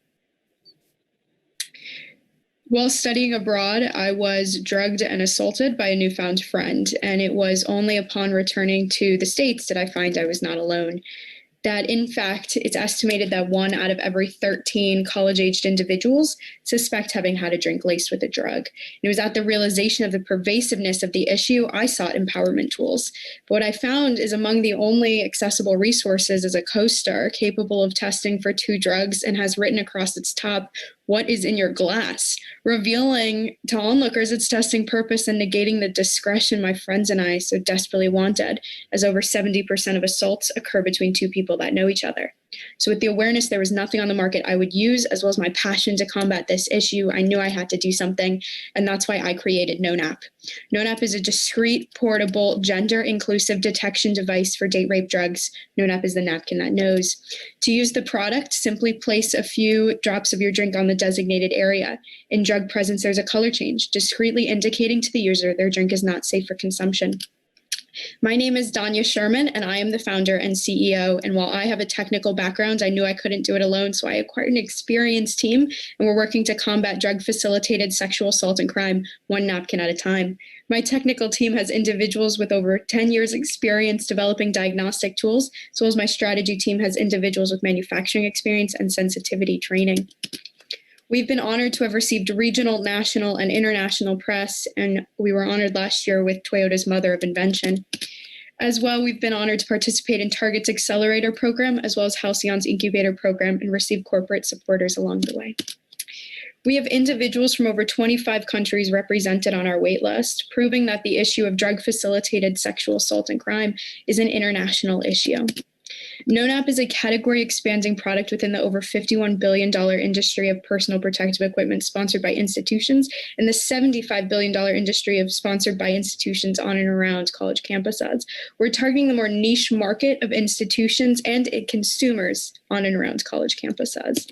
While studying abroad, I was drugged and assaulted by a newfound friend, and it was only upon returning to the States did I find I was not alone. That, in fact, it's estimated that 1 out of every 13 college-aged individuals suspect having had a drink laced with a drug. And it was at the realization of the pervasiveness of the issue I sought empowerment tools. But what I found is among the only accessible resources is a co-star capable of testing for 2 drugs and has written across its top, "What is in your glass?" revealing to onlookers its testing purpose and negating the discretion my friends and I so desperately wanted, as over 70% of assaults occur between 2 people that know each other. So with the awareness there was nothing on the market I would use, as well as my passion to combat this issue, I knew I had to do something, and that's why I created KNONAP. KNONAP is a discrete, portable, gender-inclusive detection device for date rape drugs. KNONAP is the napkin that knows. To use the product, simply place a few drops of your drink on the designated area. In drug presence, there's a color change, discreetly indicating to the user their drink is not safe for consumption. My name is Danya Sherman, and I am the founder and CEO. And while I have a technical background, I knew I couldn't do it alone, so I acquired an experienced team, and we're working to combat drug-facilitated sexual assault and crime, 1 napkin at a time. My technical team has individuals with over 10 years experience developing diagnostic tools, as well as my strategy team has individuals with manufacturing experience and sensitivity training. We've been honored to have received regional, national, and international press, and we were honored last year with Toyota's Mother of Invention. As well, we've been honored to participate in Target's Accelerator program, as well as Halcyon's Incubator program, and receive corporate supporters along the way. We have individuals from over 25 countries represented on our wait list, proving that the issue of drug-facilitated sexual assault and crime is an international issue. KNONAP is a category-expanding product within the over $51 billion industry of personal protective equipment sponsored by institutions and the $75 billion industry of sponsored by institutions on and around college campuses. We're targeting the more niche market of institutions and consumers on and around college campuses.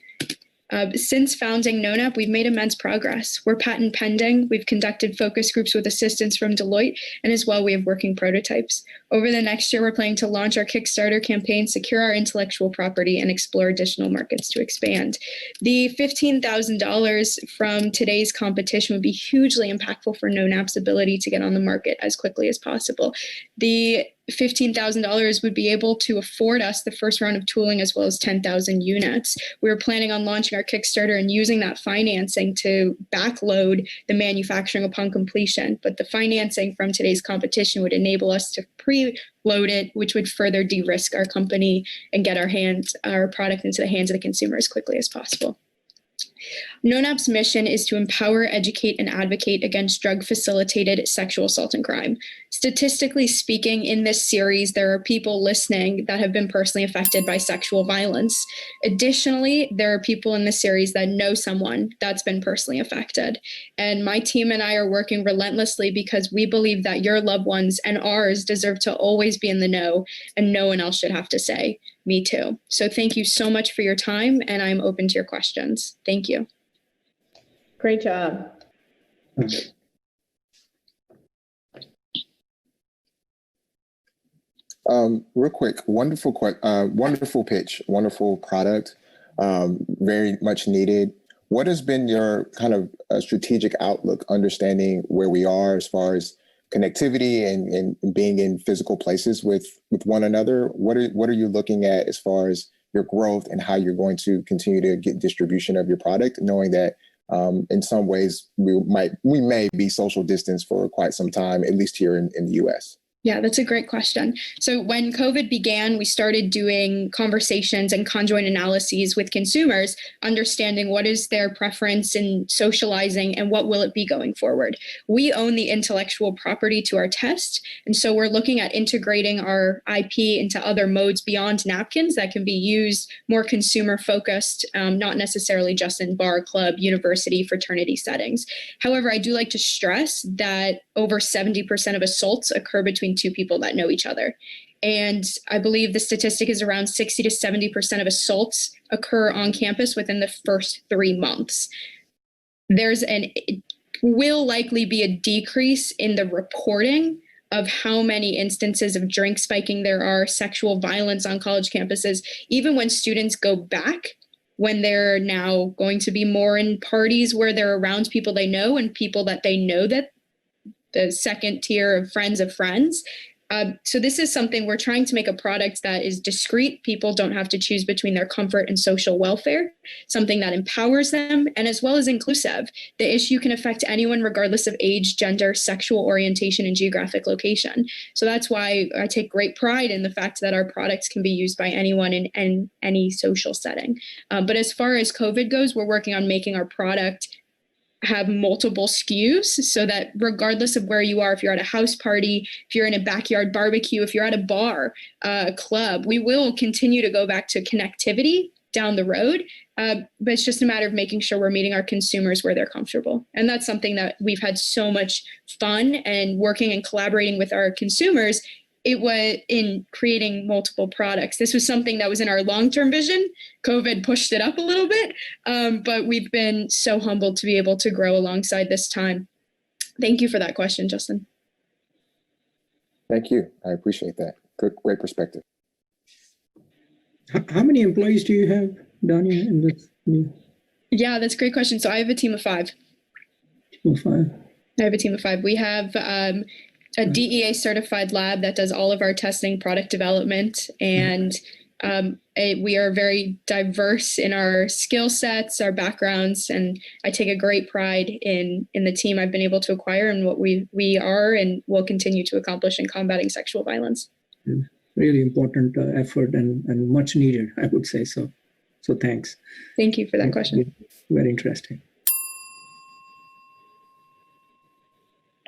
Since founding KNONAP, we've made immense progress. We're patent pending. We've conducted focus groups with assistance from Deloitte, and as well, we have working prototypes. Over the next year, we're planning to launch our Kickstarter campaign, secure our intellectual property, and explore additional markets to expand. The $15,000 from today's competition would be hugely impactful for KNONAP's ability to get on the market as quickly as possible. The $15,000 would be able to afford us the first round of tooling as well as 10,000 units. We were planning on launching our Kickstarter and using that financing to backload the manufacturing upon completion. But the financing from today's competition would enable us to preload it, which would further de-risk our company and get our product into the hands of the consumer as quickly as possible. KNONAP's mission is to empower, educate, and advocate against drug-facilitated sexual assault and crime. Statistically speaking, in this series, there are people listening that have been personally affected by sexual violence. Additionally, there are people in this series that know someone that's been personally affected. And my team and I are working relentlessly because we believe that your loved ones and ours deserve to always be in the know, and no one else should have to say, "Me too." So thank you so much for your time, and I'm open to your questions. Thank you. Great job. Real quick, wonderful pitch, wonderful product, very much needed. What has been your kind of strategic outlook, understanding where we are as far as connectivity and being in physical places with one another? What are you looking at as far as your growth and how you're going to continue to get distribution of your product, knowing that in some ways we may be social distance for quite some time, at least here in the US? Yeah, that's a great question. So when COVID began, we started doing conversations and conjoint analyses with consumers, understanding what is their preference in socializing and what will it be going forward. We own the intellectual property to our test. And so we're looking at integrating our IP into other modes beyond napkins that can be used more consumer focused, not necessarily just in bar, club, university, fraternity settings. However, I do like to stress that over 70% of assaults occur between two people that know each other. And I believe the statistic is around 60 to 70% of assaults occur on campus within the first 3 months. It will likely be a decrease in the reporting of how many instances of drink spiking there are, sexual violence on college campuses, even when students go back, when they're now going to be more in parties where they're around people they know and people that they know, that the second tier of friends. So this is something we're trying to make a product that is discreet. People don't have to choose between their comfort and social welfare, something that empowers them, and as well as inclusive. The issue can affect anyone regardless of age, gender, sexual orientation, and geographic location. So that's why I take great pride in the fact that our products can be used by anyone in any social setting. But as far as COVID goes, we're working on making our product have multiple SKUs so that regardless of where you are, if you're at a house party, if you're in a backyard barbecue, if you're at a bar, a club, we will continue to go back to connectivity down the road. But it's just a matter of making sure we're meeting our consumers where they're comfortable. And that's something that we've had so much fun and working and collaborating with our consumers. It was in creating multiple products. This was something that was in our long-term vision. COVID pushed it up a little bit, but we've been so humbled to be able to grow alongside this time. Thank you for that question, Justin. Thank you. I appreciate that. Great perspective. How many employees do you have, Dania, in this? Yeah, that's a great question. So I have a team of 5. I have a team of 5. We have a DEA certified lab that does all of our testing, product development, and we are very diverse in our skill sets, our backgrounds, and I take a great pride in the team I've been able to acquire and what we are and will continue to accomplish in combating sexual violence. Really important effort and much needed, I would say so. So thanks. Thank you for that question. Very interesting.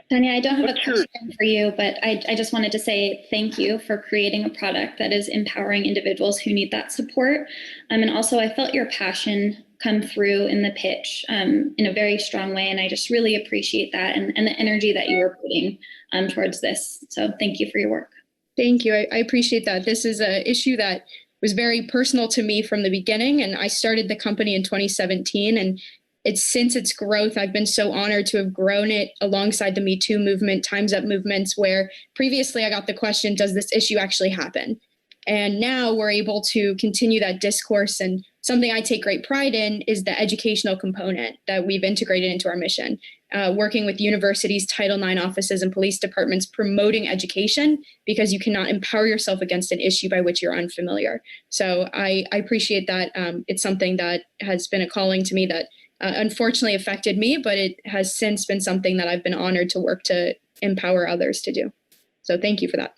Tanya, I don't have a question for you, but I just wanted to say thank you for creating a product that is empowering individuals who need that support. And also, I felt your passion come through in the pitch in a very strong way. And I just really appreciate that and the energy that you were putting towards this. So thank you for your work. Thank you. I appreciate that. This is an issue that was very personal to me from the beginning. And I started the company in 2017. And since its growth, I've been so honored to have grown it alongside the Me Too movement, Time's Up movements, where previously I got the question, does this issue actually happen? And now we're able to continue that discourse. And something I take great pride in is the educational component that we've integrated into our mission, working with universities, Title IX offices, and police departments, promoting education, because you cannot empower yourself against an issue by which you're unfamiliar. So I appreciate that. It's something that has been a calling to me that unfortunately affected me, but it has since been something that I've been honored to work to empower others to do. So thank you for that.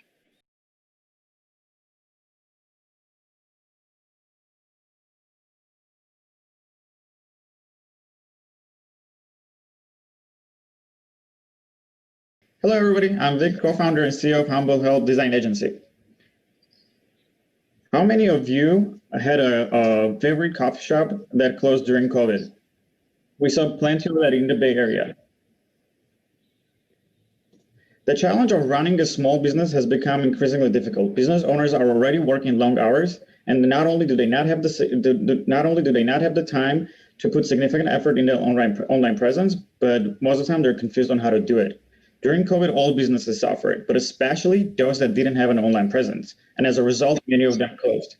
Hello, everybody. I'm Vic, co-founder and CEO of Humble Health Design Agency. How many of you had a favorite coffee shop that closed during COVID? We saw plenty of that in the Bay Area. The challenge of running a small business has become increasingly difficult. Business owners are already working long hours, and not only do they not have the time to put significant effort in their online presence, but most of the time they're confused on how to do it. During COVID, all businesses suffered, but especially those that didn't have an online presence. And as a result, many of them closed.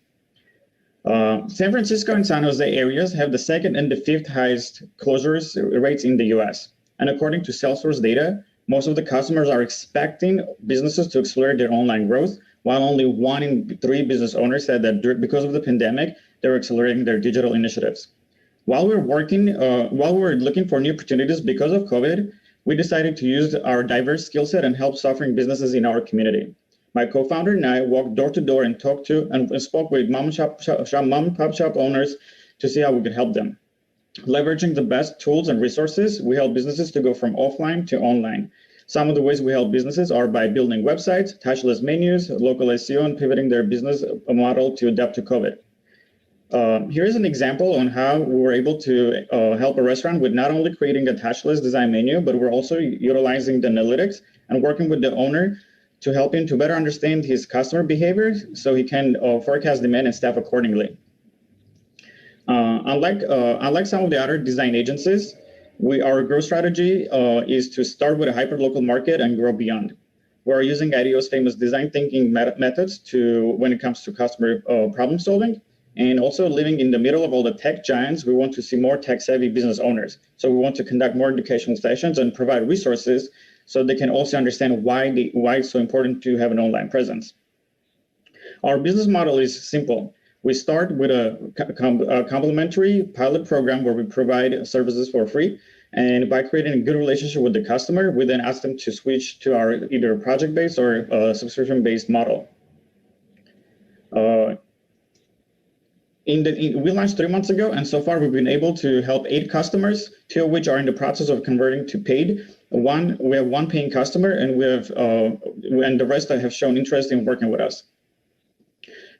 San Francisco and San Jose areas have the second and the fifth highest closures rates in the US. And according to Salesforce data, most of the customers are expecting businesses to accelerate their online growth, while only 1 in 3 business owners said that because of the pandemic, they're accelerating their digital initiatives. While we're looking for new opportunities because of COVID, we decided to use our diverse skill set and help suffering businesses in our community. My co-founder and I walked door to door and talked to and spoke with mom and pop shop owners to see how we could help them. Leveraging the best tools and resources, we help businesses to go from offline to online. Some of the ways we help businesses are by building websites, touchless menus, local SEO, and pivoting their business model to adapt to COVID. Here is an example on how we were able to help a restaurant with not only creating a touchless design menu, but we're also utilizing the analytics and working with the owner to help him to better understand his customer behavior so he can forecast demand and staff accordingly. Unlike some of the other design agencies, our growth strategy is to start with a hyper-local market and grow beyond. We're using IDEO's famous design thinking methods when it comes to customer problem solving. And also living in the middle of all the tech giants, we want to see more tech-savvy business owners. So we want to conduct more educational sessions and provide resources so they can also understand why it's so important to have an online presence. Our business model is simple. We start with a complimentary pilot program where we provide services for free. And by creating a good relationship with the customer, we then ask them to switch to our either project-based or subscription-based model. We launched 3 months ago, and so far we've been able to help 8 customers, 2 of which are in the process of converting to paid. We have 1 paying customer, and the rest have shown interest in working with us.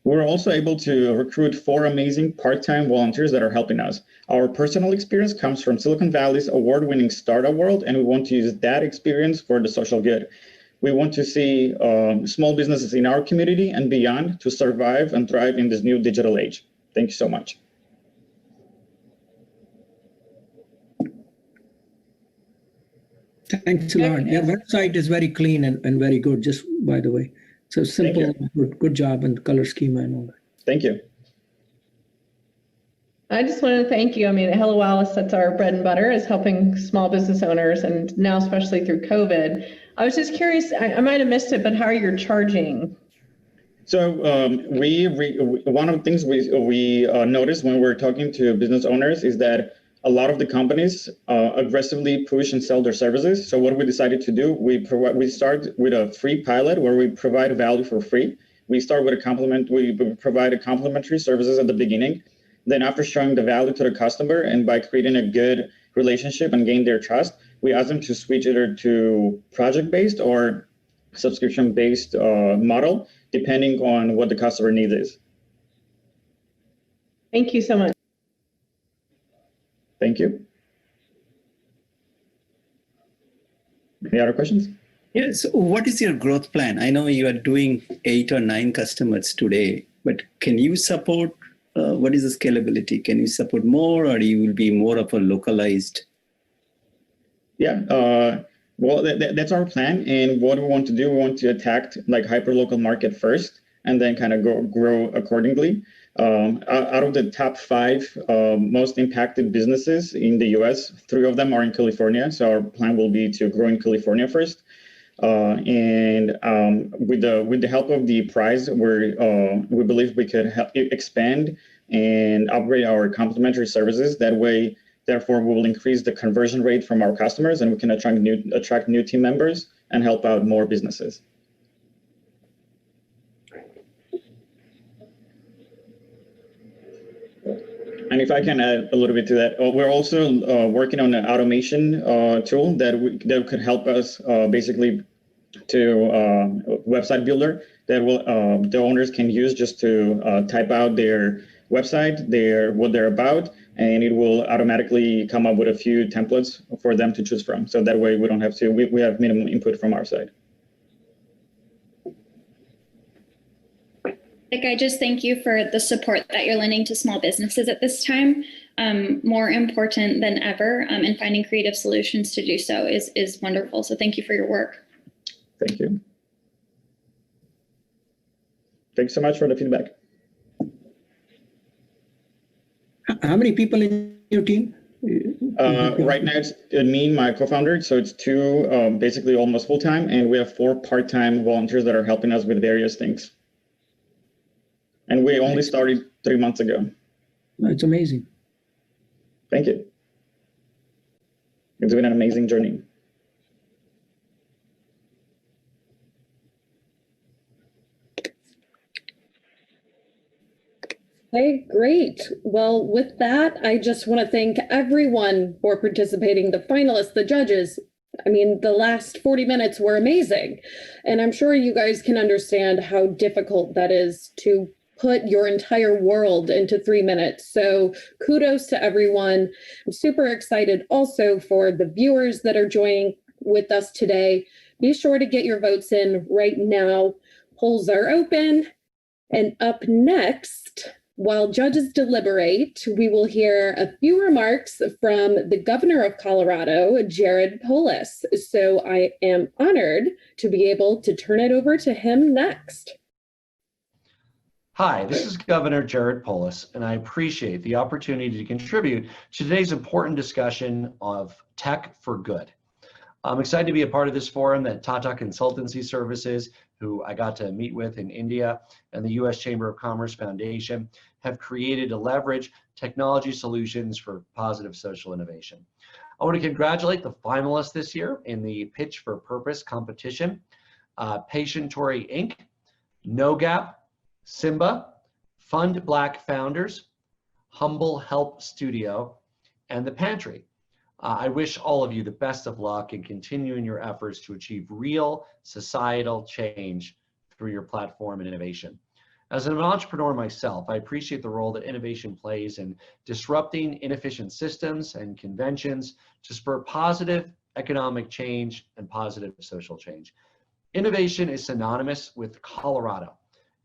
We're also able to recruit 4 amazing part-time volunteers that are helping us. Our personal experience comes from Silicon Valley's award-winning startup world, and we want to use that experience for the social good. We want to see small businesses in our community and beyond to survive and thrive in this new digital age. Thank you so much. Thanks a lot. Your website is very clean and very good, just by the way. So simple, good job, and color schema and all that. Thank you. I just wanted to thank you. I mean, at Hello Alice, that's our bread and butter, is helping small business owners, and now especially through COVID. I was just curious, I might have missed it, but how are you charging? So one of the things we noticed when we're talking to business owners is that a lot of the companies aggressively push and sell their services. So what we decided to do, we start with a free pilot where we provide value for free. We start with we provide a complimentary services at the beginning. Then after showing the value to the customer and by creating a good relationship and gain their trust, we ask them to switch either to project-based or subscription-based model, depending on what the customer needs is. Thank you so much. Thank you. Any other questions? Yes. What is your growth plan? I know you are doing 8 or 9 customers today, but can you support, what is the scalability? Can you support more, or you will be more of a localized? Yeah, well, that's our plan. And what we want to do, we want to attack like hyper-local market first, and then kind of grow accordingly. Out of the top 5 most impacted businesses in the US, 3 of them are in California. So our plan will be to grow in California first. And with the help of the prize, we believe we could help expand and upgrade our complementary services. That way, therefore, we will increase the conversion rate from our customers, and we can attract new team members and help out more businesses. And if I can add a little bit to that, we're also working on an automation tool that could help us basically to website builder that will the owners can use just to type out their website, what they're about, and it will automatically come up with a few templates for them to choose from. So that way we don't have to, we have minimum input from our side. I just thank you for the support that you're lending to small businesses at this time. more important than ever, and finding creative solutions to do so is wonderful. So thank you for your work. Thank you. Thanks so much for the feedback. How many people in your team? Right now it's me and my co-founder, so it's two basically almost full-time, and we have 4 part-time volunteers that are helping us with various things. And we only started 3 months ago. It's amazing. Thank you. It's been an amazing journey. Okay, great. Well, with that, I just want to thank everyone for participating, the finalists, the judges. I mean, the last 40 minutes were amazing. And I'm sure you guys can understand how difficult that is to put your entire world into 3 minutes. So kudos to everyone. I'm super excited also for the viewers that are joining with us today. Be sure to get your votes in right now. Polls are open. And up next, while judges deliberate, we will hear a few remarks from the governor of Colorado, Jared Polis. So I am honored to be able to turn it over to him next. Hi, this is Governor Jared Polis, and I appreciate the opportunity to contribute to today's important discussion of tech for good. I'm excited to be a part of this forum that Tata Consultancy Services, who I got to meet with in India, and the U.S. Chamber of Commerce Foundation have created to leverage technology solutions for positive social innovation. I want to congratulate the finalists this year in the Pitch for Purpose competition, PATIENTORY Inc., KNONAP, SYMBA, FUNDBLACKFOUNDERS, Humble Help Studio, and the Pantry. I wish all of you the best of luck in continuing your efforts to achieve real societal change through your platform and innovation. As an entrepreneur myself, I appreciate the role that innovation plays in disrupting inefficient systems and conventions to spur positive economic change and positive social change. Innovation is synonymous with Colorado,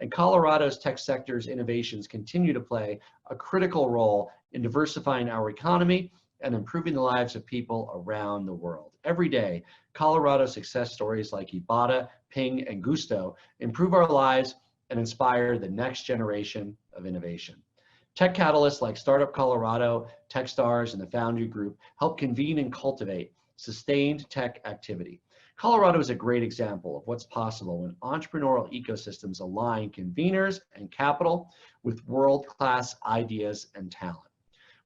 and Colorado's tech sector's innovations continue to play a critical role in diversifying our economy and improving the lives of people around the world. Every day, Colorado success stories like Ibotta, Ping, and Gusto improve our lives and inspire the next generation of innovation. Tech catalysts like Startup Colorado, Techstars, and the Foundry Group help convene and cultivate sustained tech activity. Colorado is a great example of what's possible when entrepreneurial ecosystems align conveners and capital with world-class ideas and talent.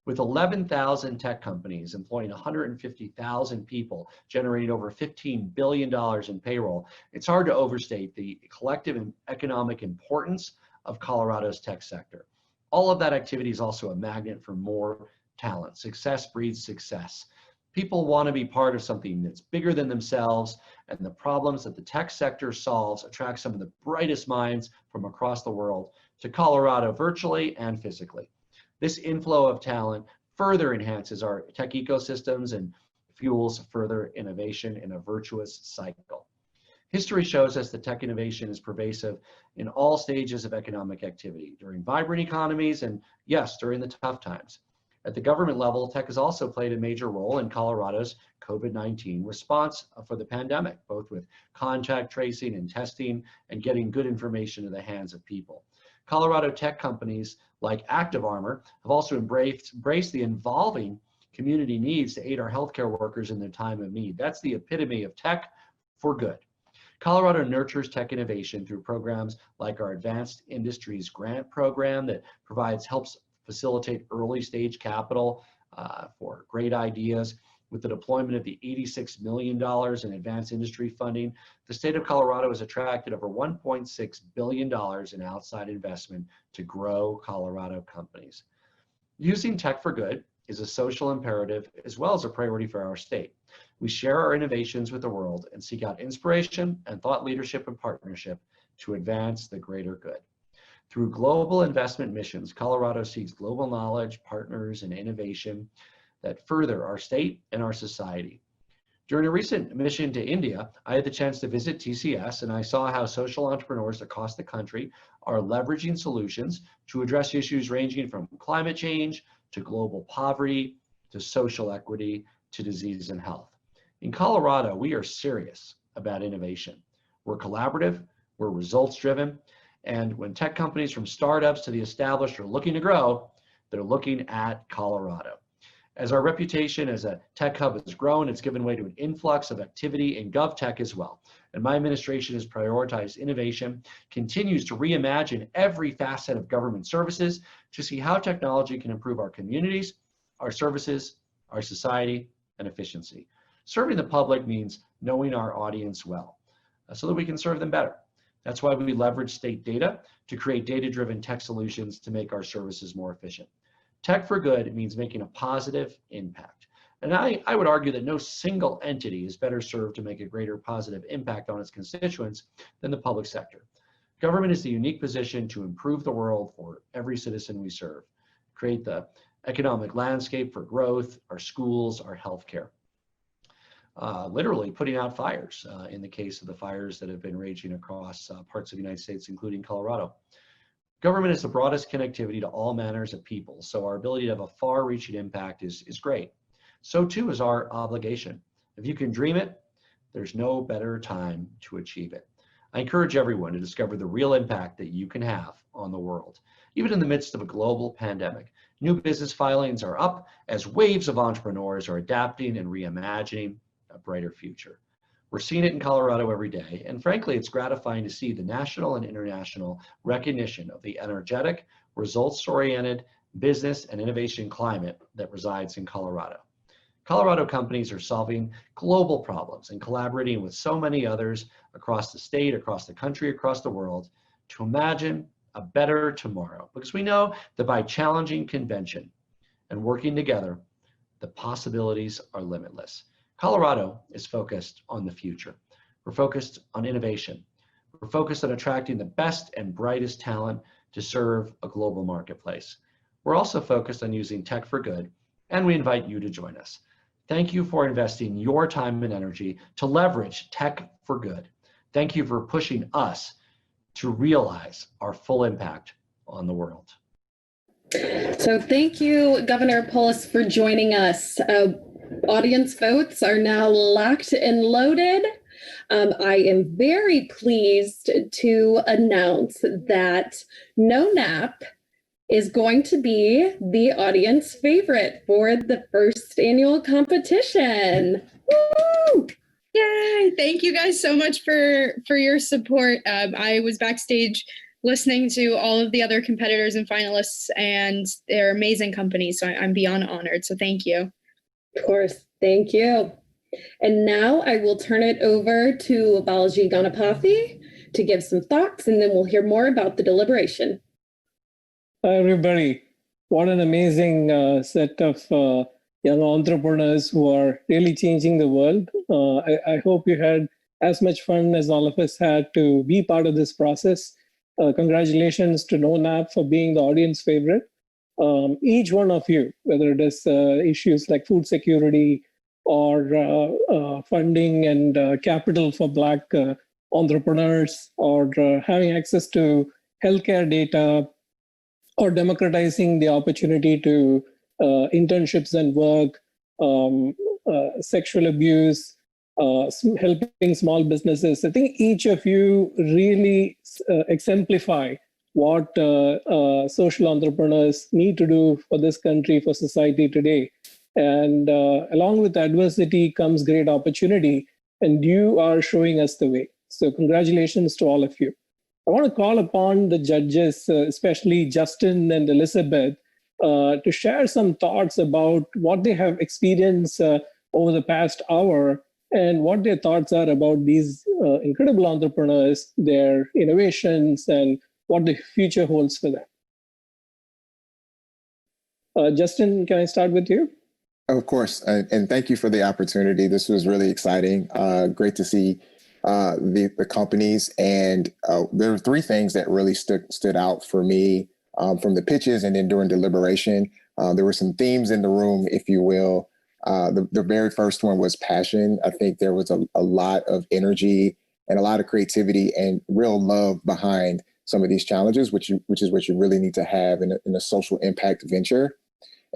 With 11,000 tech companies employing 150,000 people, generating over $15 billion in payroll, it's hard to overstate the collective and economic importance of Colorado's tech sector. All of that activity is also a magnet for more talent. Success breeds success. People want to be part of something that's bigger than themselves, and the problems that the tech sector solves attract some of the brightest minds from across the world to Colorado virtually and physically. This inflow of talent further enhances our tech ecosystems and fuels further innovation in a virtuous cycle. History shows us that tech innovation is pervasive in all stages of economic activity, during vibrant economies and, yes, during the tough times. At the government level, tech has also played a major role in Colorado's COVID-19 response for the pandemic, both with contact tracing and testing and getting good information to the hands of people. Colorado tech companies like ActiveArmor have also embraced the evolving community needs to aid our healthcare workers in their time of need. That's the epitome of tech for good. Colorado nurtures tech innovation through programs like our Advanced Industries Grant Program that helps facilitate early stage capital for great ideas. With the deployment of the $86 million in advanced industry funding, the state of Colorado has attracted over $1.6 billion in outside investment to grow Colorado companies. Using tech for good is a social imperative as well as a priority for our state. We share our innovations with the world and seek out inspiration and thought leadership and partnership to advance the greater good. Through global investment missions, Colorado seeks global knowledge, partners, and innovation that further our state and our society. During a recent mission to India, I had the chance to visit TCS, and I saw how social entrepreneurs across the country are leveraging solutions to address issues ranging from climate change to global poverty, to social equity, to disease and health. In Colorado, we are serious about innovation. We're collaborative, we're results driven, and when tech companies from startups to the established are looking to grow, they're looking at Colorado. As our reputation as a tech hub has grown, it's given way to an influx of activity in GovTech as well. And my administration has prioritized innovation, continues to reimagine every facet of government services to see how technology can improve our communities, our services, our society, and efficiency. Serving the public means knowing our audience well, so that we can serve them better. That's why we leverage state data to create data-driven tech solutions to make our services more efficient. Tech for good means making a positive impact. And I would argue that no single entity is better served to make a greater positive impact on its constituents than the public sector. Government is the unique position to improve the world for every citizen we serve, create the economic landscape for growth, our schools, our healthcare. Literally putting out fires in the case of the fires that have been raging across parts of the United States, including Colorado. Government is the broadest connectivity to all manners of people, so our ability to have a far-reaching impact is great. So too is our obligation. If you can dream it, there's no better time to achieve it. I encourage everyone to discover the real impact that you can have on the world. Even in the midst of a global pandemic, new business filings are up as waves of entrepreneurs are adapting and reimagining a brighter future. We're seeing it in Colorado every day, and frankly, it's gratifying to see the national and international recognition of the energetic, results-oriented business and innovation climate that resides in Colorado. Colorado companies are solving global problems and collaborating with so many others across the state, across the country, across the world to imagine a better tomorrow, because we know that by challenging convention and working together, the possibilities are limitless. Colorado is focused on the future. We're focused on innovation. We're focused on attracting the best and brightest talent to serve a global marketplace. We're also focused on using tech for good, and we invite you to join us. Thank you for investing your time and energy to leverage tech for good. Thank you for pushing us to realize our full impact on the world. So thank you, Governor Polis, for joining us. Audience votes are now locked and loaded. I am very pleased to announce that KNONAP is going to be the audience favorite for the first annual competition. Woo! Yay! Thank you guys so much for your support. I was backstage listening to all of the other competitors and finalists, and they're amazing companies, so I'm beyond honored. So thank you. Of course, thank you. And now I will turn it over to Balaji Ganapathy to give some thoughts, and then we'll hear more about the deliberation. Hi, everybody. What an amazing set of young entrepreneurs who are really changing the world. I hope you had as much fun as all of us had to be part of this process. Congratulations to KNONAP for being the audience favorite. Each one of you, whether it is issues like food security or funding and capital for Black entrepreneurs, or having access to healthcare data, or democratizing the opportunity to internships and work, sexual abuse, helping small businesses. I think each of you really exemplify what social entrepreneurs need to do for this country, for society today. And along with adversity comes great opportunity, and you are showing us the way. So congratulations to all of you. I want to call upon the judges, especially Justin and Elizabeth, to share some thoughts about what they have experienced over the past hour and what their thoughts are about these incredible entrepreneurs, their innovations, and what the future holds for them. Justin, can I start with you? Of course, and thank you for the opportunity. This was really exciting. Great to see the companies, and there were three things that really stood out for me from the pitches and then during deliberation. There were some themes in the room, if you will. The very first one was passion. I think there was a lot of energy and a lot of creativity and real love behind some of these challenges, which is what you really need to have in a social impact venture.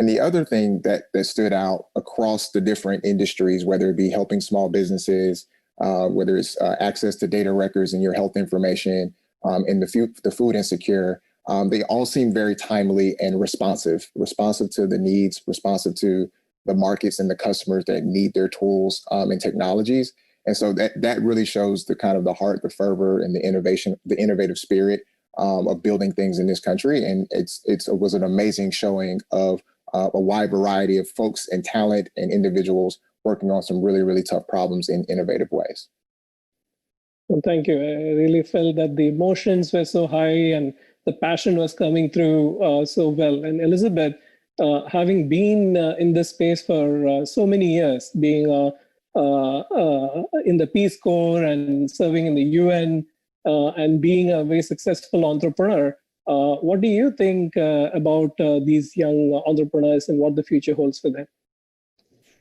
And the other thing that stood out across the different industries, whether it be helping small businesses, whether it's access to data records and your health information, and the food insecure, they all seem very timely and responsive to the needs, responsive to the markets and the customers that need their tools and technologies. And so that really shows the kind of the heart, the fervor, and the innovation, the innovative spirit of building things in this country. And it was an amazing showing of a wide variety of folks and talent and individuals working on some really, really tough problems in innovative ways. Well, thank you. I really felt that the emotions were so high and the passion was coming through so well. And Elizabeth, having been in this space for so many years, being in the Peace Corps and serving in the UN and being a very successful entrepreneur, what do you think about these young entrepreneurs and what the future holds for them?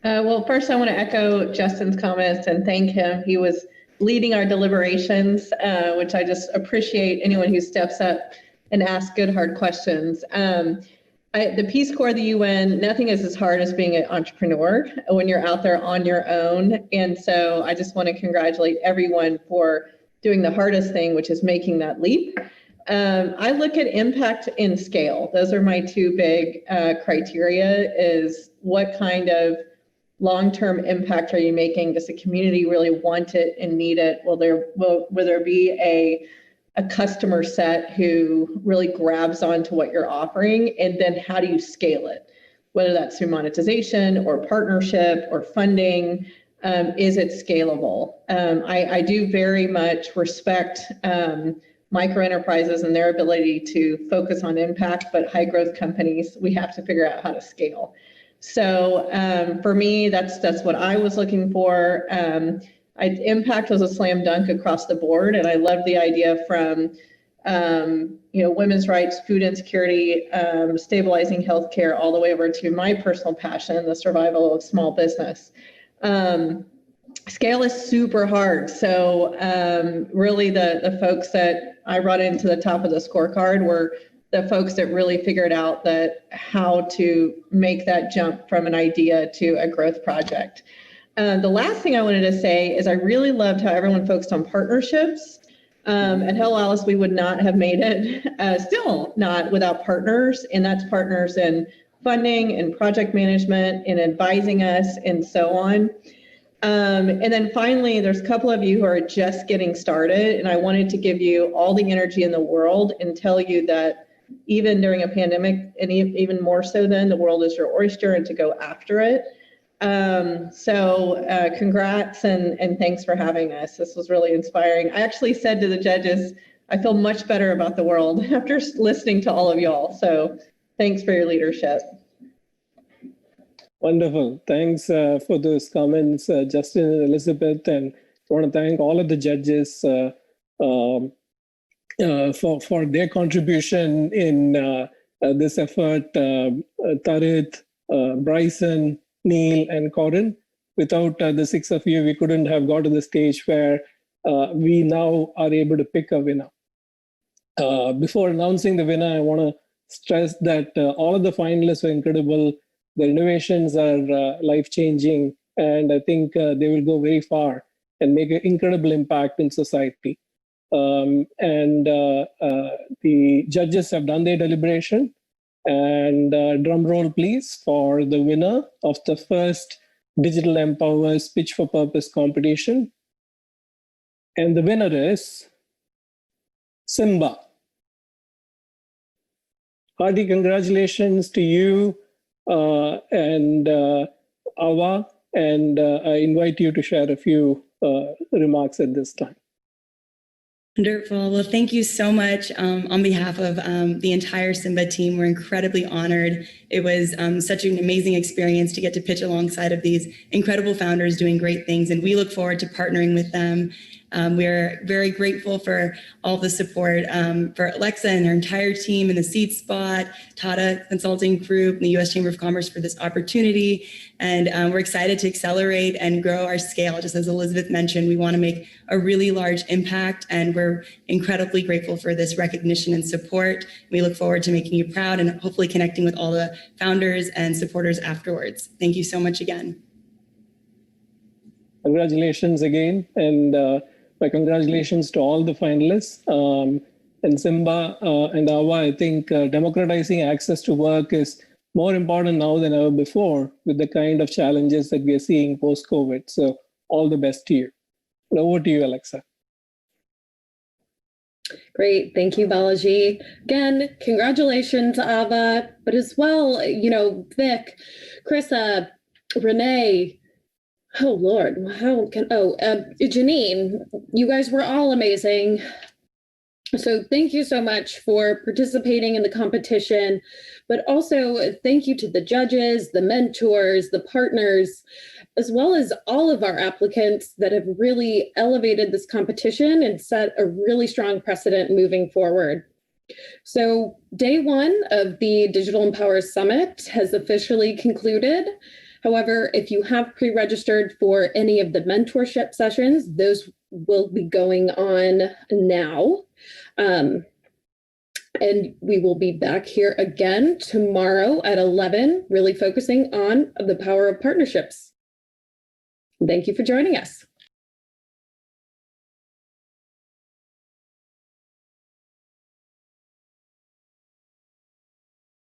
Well, first I want to echo Justin's comments and thank him. He was leading our deliberations, which I just appreciate anyone who steps up and asks good, hard questions. The Peace Corps, the UN, nothing is as hard as being an entrepreneur when you're out there on your own. And so I just want to congratulate everyone for doing the hardest thing, which is making that leap. I look at impact and scale. Those are my two big criteria, is what kind of long-term impact are you making? Does the community really want it and need it? Will there be a customer set who really grabs onto what you're offering? And then how do you scale it? Whether that's through monetization or partnership or funding, is it scalable? I do very much respect micro enterprises and their ability to focus on impact, but high growth companies, we have to figure out how to scale. So for me, that's what I was looking for. Impact was a slam dunk across the board, and I love the idea from women's rights, food insecurity, stabilizing healthcare, all the way over to my personal passion, the survival of small business. Scale is super hard. So really the folks that I brought into the top of the scorecard were the folks that really figured out that how to make that jump from an idea to a growth project. The last thing I wanted to say is I really loved how everyone focused on partnerships. At Hello Alice, we would not have made it, still not, without partners, and that's partners in funding and project management and advising us and so on. And then finally, there's a couple of you who are just getting started, and I wanted to give you all the energy in the world and tell you that even during a pandemic, and even more so then, the world is your oyster and to go after it. So congrats and thanks for having us. This was really inspiring. I actually said to the judges, I feel much better about the world after listening to all of y'all. So thanks for your leadership. Wonderful. Thanks for those comments, Justin and Elizabeth. And I want to thank all of the judges for their contribution in this effort. Tarit, Bryson, Neil, and Corin. Without the six of you, we couldn't have got to the stage where we now are able to pick a winner. Before announcing the winner, I want to stress that all of the finalists were incredible. The innovations are life-changing, and I think they will go very far and make an incredible impact in society. The judges have done their deliberation. And drum roll, please, for the winner of the first Digital Empowers Pitch for Purpose competition. And the winner is SYMBA. Hearty congratulations to you and Awa, and I invite you to share a few remarks at this time. Wonderful. Well, thank you so much on behalf of the entire SYMBA team. We're incredibly honored. It was such an amazing experience to get to pitch alongside of these incredible founders doing great things, and we look forward to partnering with them We're very grateful for all the support for Alexa and her entire team and the Seed Spot, Tata Consulting Group, and the U.S. Chamber of Commerce for this opportunity. And we're excited to accelerate and grow our scale. Just as Elizabeth mentioned, we want to make a really large impact, and we're incredibly grateful for this recognition and support. We look forward to making you proud and hopefully connecting with all the founders and supporters afterwards. Thank you so much again. Congratulations again, and my congratulations to all the finalists. And SYMBA and AWA, I think democratizing access to work is more important now than ever before with the kind of challenges that we are seeing post-COVID. So all the best to you. And over to you, Alexa. Great. Thank you, Balaji. Again, congratulations, Ava, but as well, you know, Vic, Krissa, Renee, oh, Lord, Janine, you guys were all amazing. So thank you so much for participating in the competition, but also thank you to the judges, the mentors, the partners, as well as all of our applicants that have really elevated this competition and set a really strong precedent moving forward. So day one of the Digital Empowers Summit has officially concluded. However, if you have pre-registered for any of the mentorship sessions, those will be going on now. And we will be back here again tomorrow at 11, really focusing on the power of partnerships. Thank you for joining us.